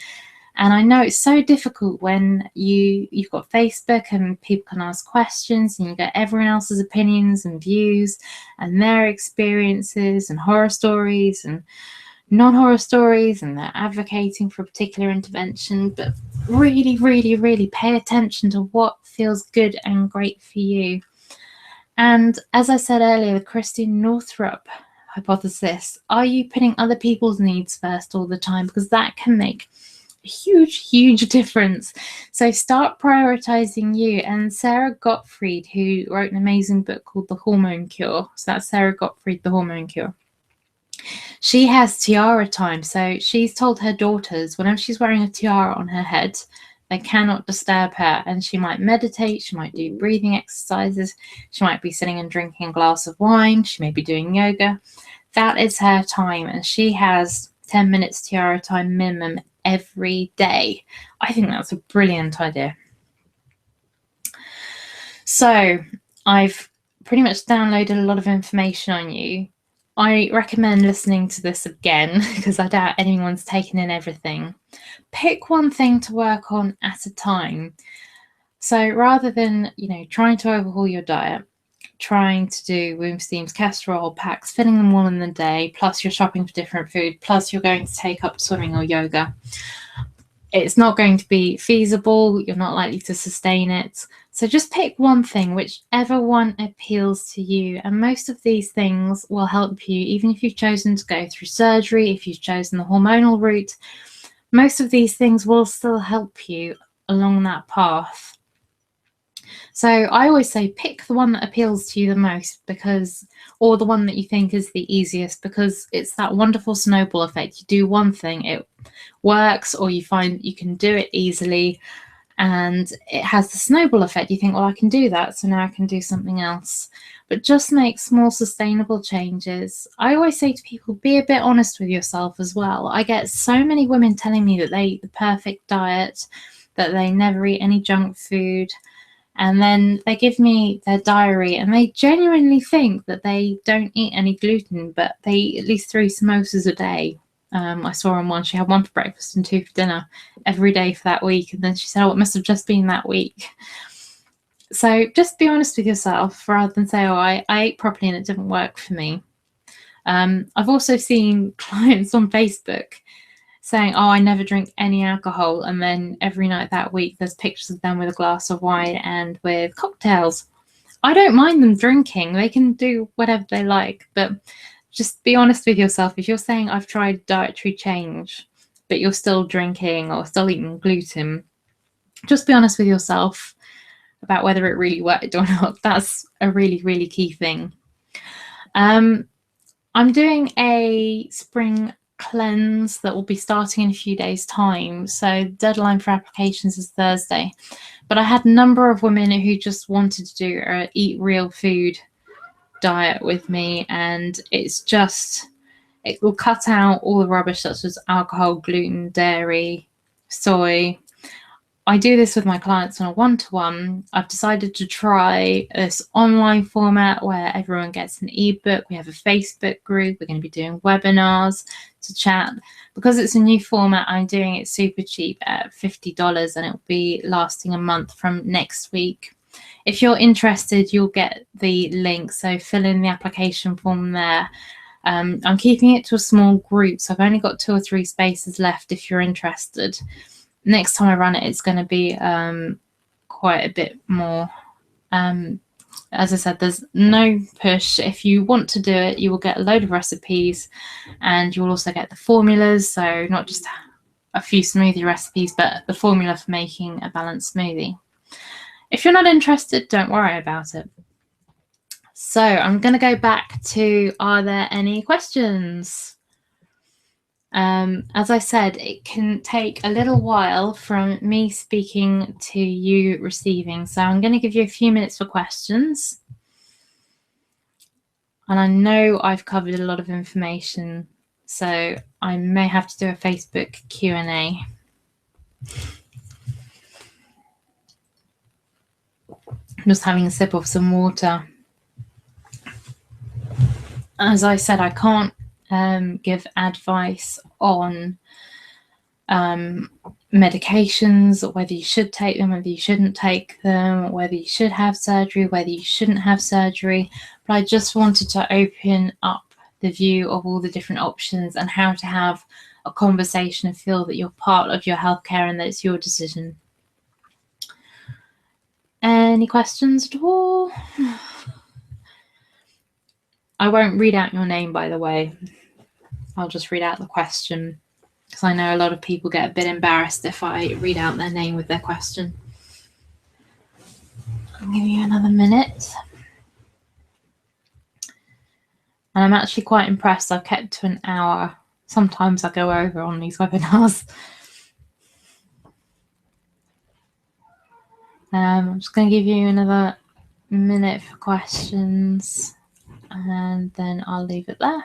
And I know it's so difficult when you've got Facebook and people can ask questions and you get everyone else's opinions and views and their experiences and horror stories and non-horror stories, and they're advocating for a particular intervention. But really, really, really pay attention to what feels good and great for you. And as I said earlier, the Christian Northrup hypothesis, are you putting other people's needs first all the time? Because that can make a huge, huge difference. So start prioritizing you. And Sarah Gottfried, who wrote an amazing book called The Hormone Cure, so that's Sarah Gottfried, The Hormone Cure, she has tiara time. So she's told her daughters, whenever she's wearing a tiara on her head, they cannot disturb her. And she might meditate, she might do breathing exercises, she might be sitting and drinking a glass of wine, she may be doing yoga. That is her time. And she has 10 minutes tiara time minimum every day. I think that's a brilliant idea. So I've pretty much downloaded a lot of information on you. I recommend listening to this again because I doubt anyone's taken in everything. Pick one thing to work on at a time. So rather than, trying to overhaul your diet, trying to do womb steams, castor oil packs, filling them all in the day, plus you're shopping for different food, plus you're going to take up swimming or yoga, it's not going to be feasible. You're not likely to sustain it. So just pick one thing, whichever one appeals to you. And most of these things will help you, even if you've chosen to go through surgery, if you've chosen the hormonal route, most of these things will still help you along that path. So I always say pick the one that appeals to you the most, or the one that you think is the easiest, because it's that wonderful snowball effect. You do one thing, it works, or you find you can do it easily, and it has the snowball effect. You think, well, I can do that, so now I can do something else. But just make small, sustainable changes. I always say to people, be a bit honest with yourself as well. I get so many women telling me that they eat the perfect diet, that they never eat any junk food, and then they give me their diary and they genuinely think that they don't eat any gluten, but they eat at least 3 samosas a day. I saw on one, she had 1 for breakfast and 2 for dinner every day for that week. And then she said, oh, it must have just been that week. So just be honest with yourself rather than say, oh, I ate properly and it didn't work for me. I've also seen clients on Facebook saying, oh, I never drink any alcohol. And then every night that week, there's pictures of them with a glass of wine and with cocktails. I don't mind them drinking. They can do whatever they like. But just be honest with yourself. If you're saying I've tried dietary change, but you're still drinking or still eating gluten, just be honest with yourself about whether it really worked or not. That's a really, really key thing. I'm doing a spring cleanse that will be starting in a few days' time. So deadline for applications is Thursday. But I had a number of women who just wanted to do a eat real food diet with me, and it will cut out all the rubbish such as alcohol, gluten, dairy, soy. I do this with my clients on a one-to-one. I've decided to try this online format where everyone gets an ebook. We have a Facebook group. We're going to be doing webinars to chat. Because it's a new format, I'm doing it super cheap at $50, and it will be lasting a month from next week. If you're interested, you'll get the link. So fill in the application form there. I'm keeping it to a small group, so I've only got 2 or 3 spaces left if you're interested. Next time I run it, it's going to be quite a bit more. As I said, there's no push. If you want to do it, you will get a load of recipes, and you'll also get the formulas. So not just a few smoothie recipes, but the formula for making a balanced smoothie. If you're not interested, don't worry about it. So I'm going to go back to, are there any questions? As I said, it can take a little while from me speaking to you receiving. So I'm going to give you a few minutes for questions. And I know I've covered a lot of information, so I may have to do a Facebook Q&A. I'm just having a sip of some water. As I said, I can't give advice on medications, whether you should take them, whether you shouldn't take them, whether you should have surgery, whether you shouldn't have surgery. But I just wanted to open up the view of all the different options and how to have a conversation and feel that you're part of your healthcare and that it's your decision. Any questions at all? I won't read out your name, by the way. I'll just read out the question, because I know a lot of people get a bit embarrassed if I read out their name with their question. I'll give you another minute. And I'm actually quite impressed. I've kept to an hour. Sometimes I go over on these webinars. I'm just going to give you another minute for questions, and then I'll leave it there.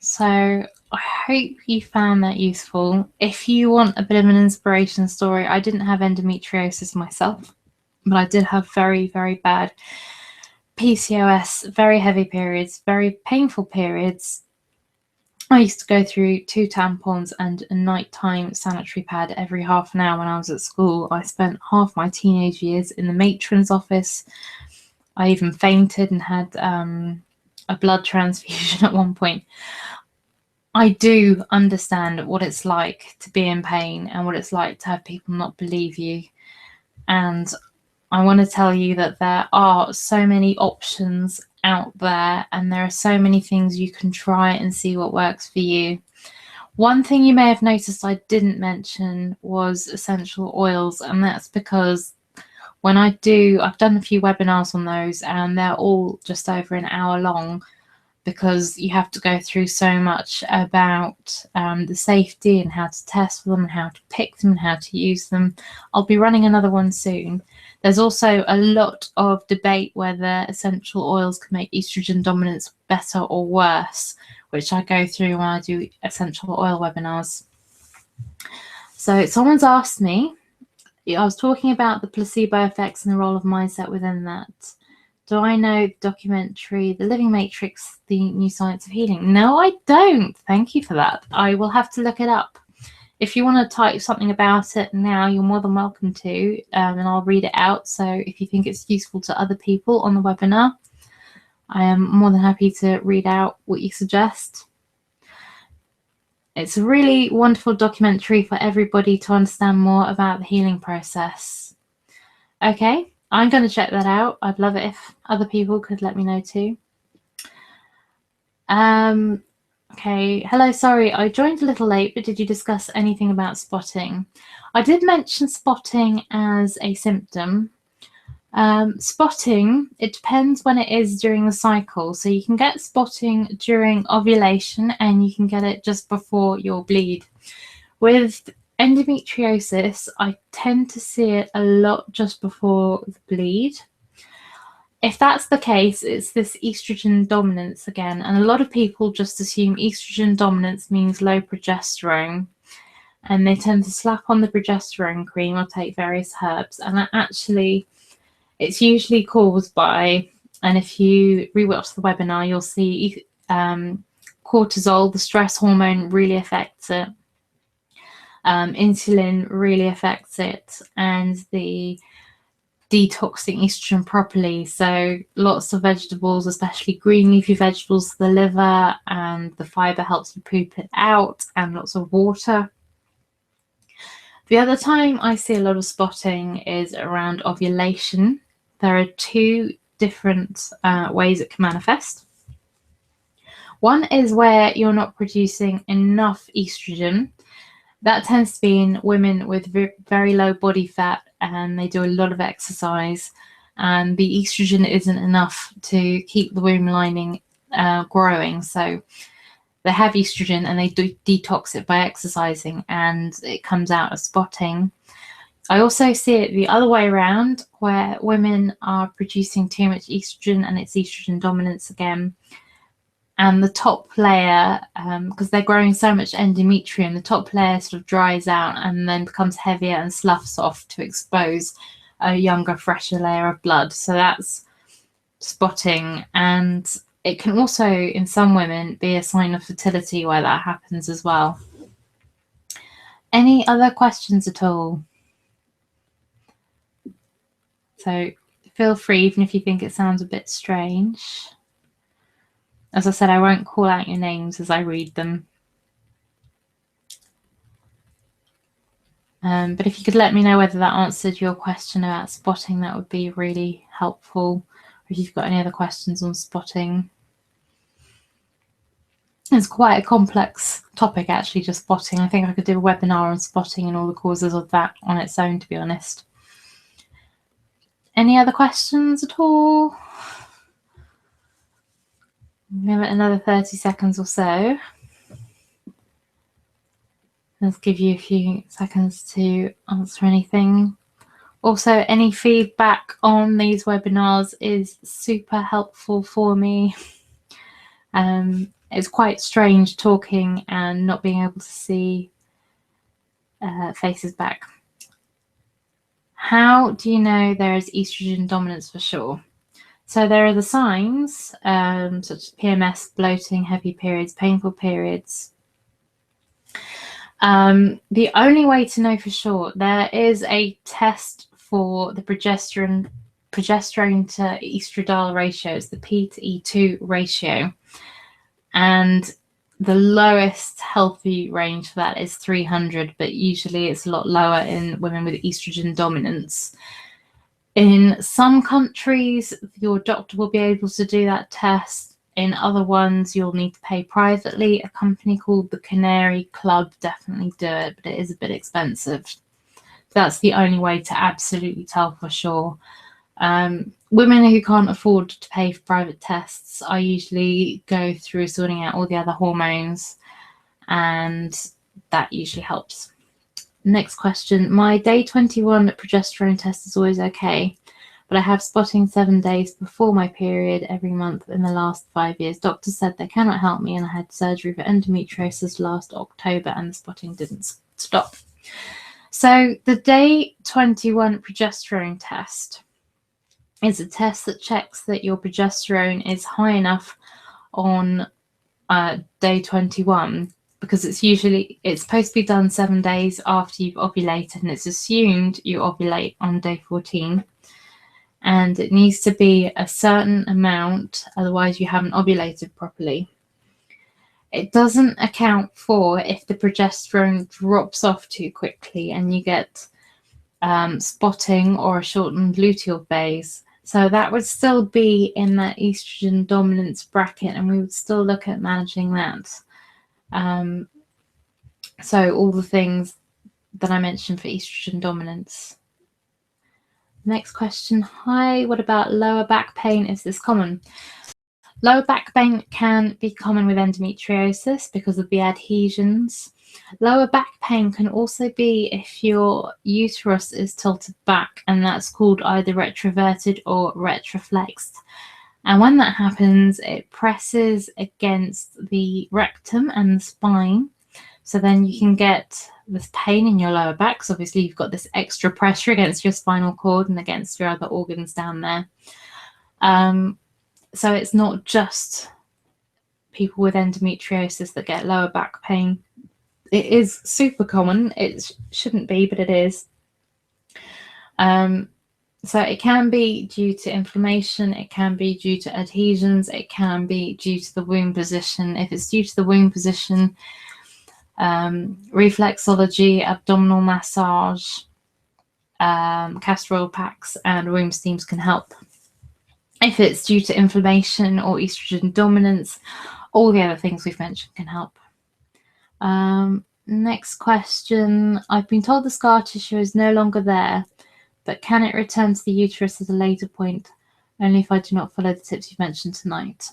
So I hope you found that useful. If you want a bit of an inspiration story, I didn't have endometriosis myself, but I did have very, very bad PCOS, very heavy periods, very painful periods. I used to go through 2 tampons and a nighttime sanitary pad every half an hour when I was at school. I spent half my teenage years in the matron's office. I even fainted and had a blood transfusion at one point. I do understand what it's like to be in pain and what it's like to have people not believe you. And I want to tell you that there are so many options out there, and there are so many things you can try and see what works for you. One thing you may have noticed I didn't mention was essential oils, and that's because when I've done a few webinars on those, and they're all just over an hour long, because you have to go through so much about the safety and how to test for them and how to pick them and how to use them. I'll be running another one soon. There's also a lot of debate whether essential oils can make estrogen dominance better or worse, which I go through when I do essential oil webinars. So someone's asked me, I was talking about the placebo effects and the role of mindset within that. Do I know the documentary, The Living Matrix, The New Science of Healing? No, I don't. Thank you for that. I will have to look it up. If you want to type something about it now, you're more than welcome to, and I'll read it out. So if you think it's useful to other people on the webinar, I am more than happy to read out what you suggest. It's a really wonderful documentary for everybody to understand more about the healing process. Okay, I'm going to check that out. I'd love it if other people could let me know too. Okay, hello, sorry, I joined a little late, but did you discuss anything about spotting? I did mention spotting as a symptom. Spotting, it depends when it is during the cycle. So you can get spotting during ovulation and you can get it just before your bleed. With endometriosis, I tend to see it a lot just before the bleed. If that's the case, it's this estrogen dominance again, and a lot of people just assume estrogen dominance means low progesterone, and they tend to slap on the progesterone cream or take various herbs, and that actually, it's usually caused by, and if you rewatch the webinar, you'll see cortisol, the stress hormone, really affects it. Insulin really affects it, and the detoxing estrogen properly. So lots of vegetables, especially green leafy vegetables, the liver and the fiber helps you poop it out, and lots of water. The other time I see a lot of spotting is around ovulation. There are two different ways it can manifest. One is where you're not producing enough estrogen. That tends to be in women with very low body fat, and they do a lot of exercise, and the estrogen isn't enough to keep the womb lining growing. So they have estrogen and they do detox it by exercising, and it comes out as spotting. I also see it the other way around, where women are producing too much estrogen and it's estrogen dominance again. And the top layer, because they're growing so much endometrium, the top layer sort of dries out and then becomes heavier and sloughs off to expose a younger, fresher layer of blood. So that's spotting. And it can also, in some women, be a sign of fertility where that happens as well. Any other questions at all? So feel free, even if you think it sounds a bit strange. As I said, I won't call out your names as I read them. But if you could let me know whether that answered your question about spotting, that would be really helpful. Or if you've got any other questions on spotting. It's quite a complex topic, actually, just spotting. I think I could do a webinar on spotting and all the causes of that on its own, to be honest. Any other questions at all? Give it another 30 seconds or so. Let's give you a few seconds to answer anything. Also, any feedback on these webinars is super helpful for me. It's quite strange talking and not being able to see faces back. How do you know there is estrogen dominance for sure? So there are the signs, such as PMS, bloating, heavy periods, painful periods. The only way to know for sure, there is a test for the progesterone to estradiol ratio. It's the P to E2 ratio. And the lowest healthy range for that is 300, but usually it's a lot lower in women with estrogen dominance. In some countries, your doctor will be able to do that test. In other ones, you'll need to pay privately. A company called the Canary Club definitely do it, but it is a bit expensive. That's the only way to absolutely tell for sure. Women who can't afford to pay for private tests, I usually go through sorting out all the other hormones, and that usually helps. Next question. My day 21 progesterone test is always okay, but I have spotting 7 days before my period every month in the last 5 years. Doctor said they cannot help me, and I had surgery for endometriosis last October, and the spotting didn't stop. So the day 21 progesterone test is a test that checks that your progesterone is high enough on day 21 because it's supposed to be done 7 days after you've ovulated, and it's assumed you ovulate on day 14. And it needs to be a certain amount, otherwise you haven't ovulated properly. It doesn't account for if the progesterone drops off too quickly and you get spotting or a shortened luteal phase. So that would still be in that estrogen dominance bracket, and we would still look at managing that. So all the things that I mentioned for estrogen dominance. Next question. Hi, what about lower back pain? Is this common? Lower back pain can be common with endometriosis because of the adhesions. Lower back pain can also be if your uterus is tilted back, and that's called either retroverted or retroflexed. And when that happens, it presses against the rectum and the spine. So then you can get this pain in your lower back. So obviously you've got this extra pressure against your spinal cord and against your other organs down there. So it's not just people with endometriosis that get lower back pain. It is super common. It shouldn't be, but it is. So it can be due to inflammation, it can be due to adhesions, it can be due to the womb position. If it's due to the womb position, reflexology, abdominal massage, castor oil packs and womb steams can help. If it's due to inflammation or estrogen dominance, all the other things we've mentioned can help. Next question. I've been told the scar tissue is no longer there, but can it return to the uterus at a later point? Only if I do not follow the tips you've mentioned tonight.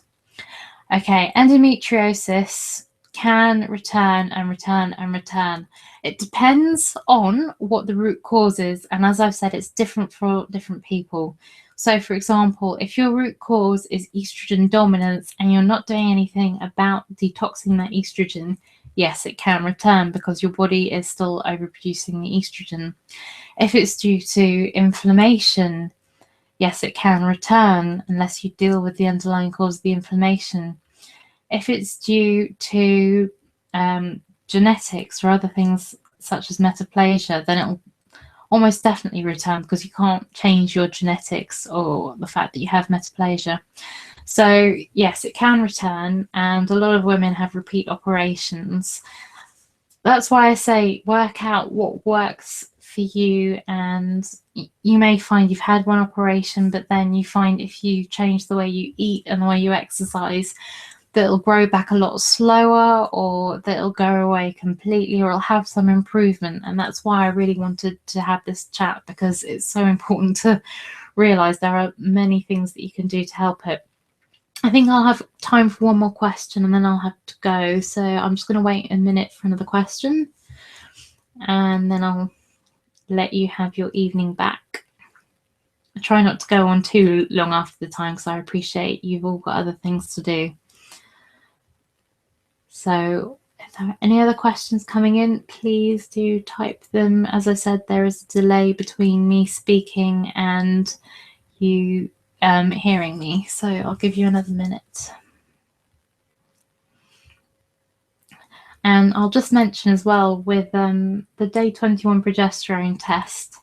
Okay, endometriosis can return and return and return. It depends on what the root cause is, and as I've said, it's different for different people. So for example, if your root cause is estrogen dominance and you're not doing anything about detoxing that estrogen, yes, it can return because your body is still overproducing the estrogen. If it's due to inflammation, yes, it can return unless you deal with the underlying cause of the inflammation. If it's due to genetics or other things such as metaplasia, then it'll almost definitely return because you can't change your genetics or the fact that you have metaplasia. So yes, it can return, and a lot of women have repeat operations. That's why I say work out what works for you, and you may find you've had one operation, but then you find if you change the way you eat and the way you exercise, that it'll grow back a lot slower, or that it'll go away completely, or it'll have some improvement. And that's why I really wanted to have this chat, because it's so important to realize there are many things that you can do to help it. I think I'll have time for one more question and then I'll have to go. So I'm just going to wait a minute for another question, and then I'll let you have your evening back. I try not to go on too long after the time because I appreciate you've all got other things to do. So if there are any other questions coming in, please do type them. As I said, there is a delay between me speaking and you hearing me, so I'll give you another minute. And I'll just mention as well, with the day 21 progesterone test,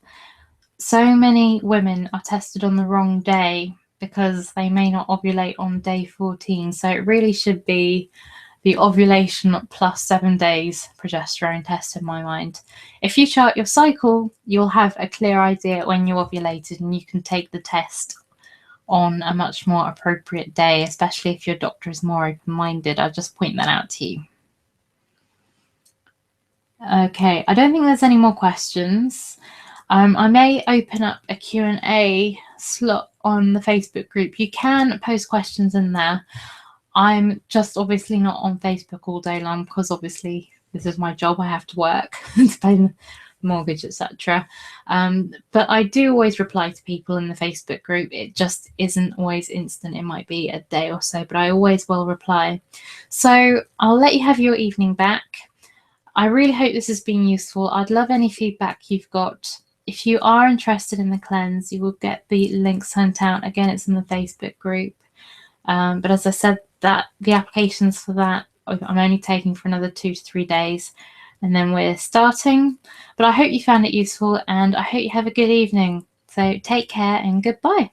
so many women are tested on the wrong day because they may not ovulate on day 14. So it really should be the ovulation plus 7 days progesterone test in my mind. If you chart your cycle, you'll have a clear idea when you ovulated, and you can take the test on a much more appropriate day, especially if your doctor is more open-minded. I'll just point that out to you. Okay, I don't think there's any more questions. I may open up a Q&A slot on the Facebook group. You can post questions in there. I'm just obviously not on Facebook all day long because obviously this is my job. I have to work to pay the mortgage, etc. But I do always reply to people in the Facebook group. It just isn't always instant. It might be a day or so, but I always will reply. So I'll let you have your evening back. I really hope this has been useful. I'd love any feedback you've got. If you are interested in the cleanse, you will get the link sent out. Again, it's in the Facebook group. But as I said, that the applications for that I'm only taking for another 2 to 3 days, and then we're starting. But I hope you found it useful, and I hope you have a good evening. So take care and goodbye.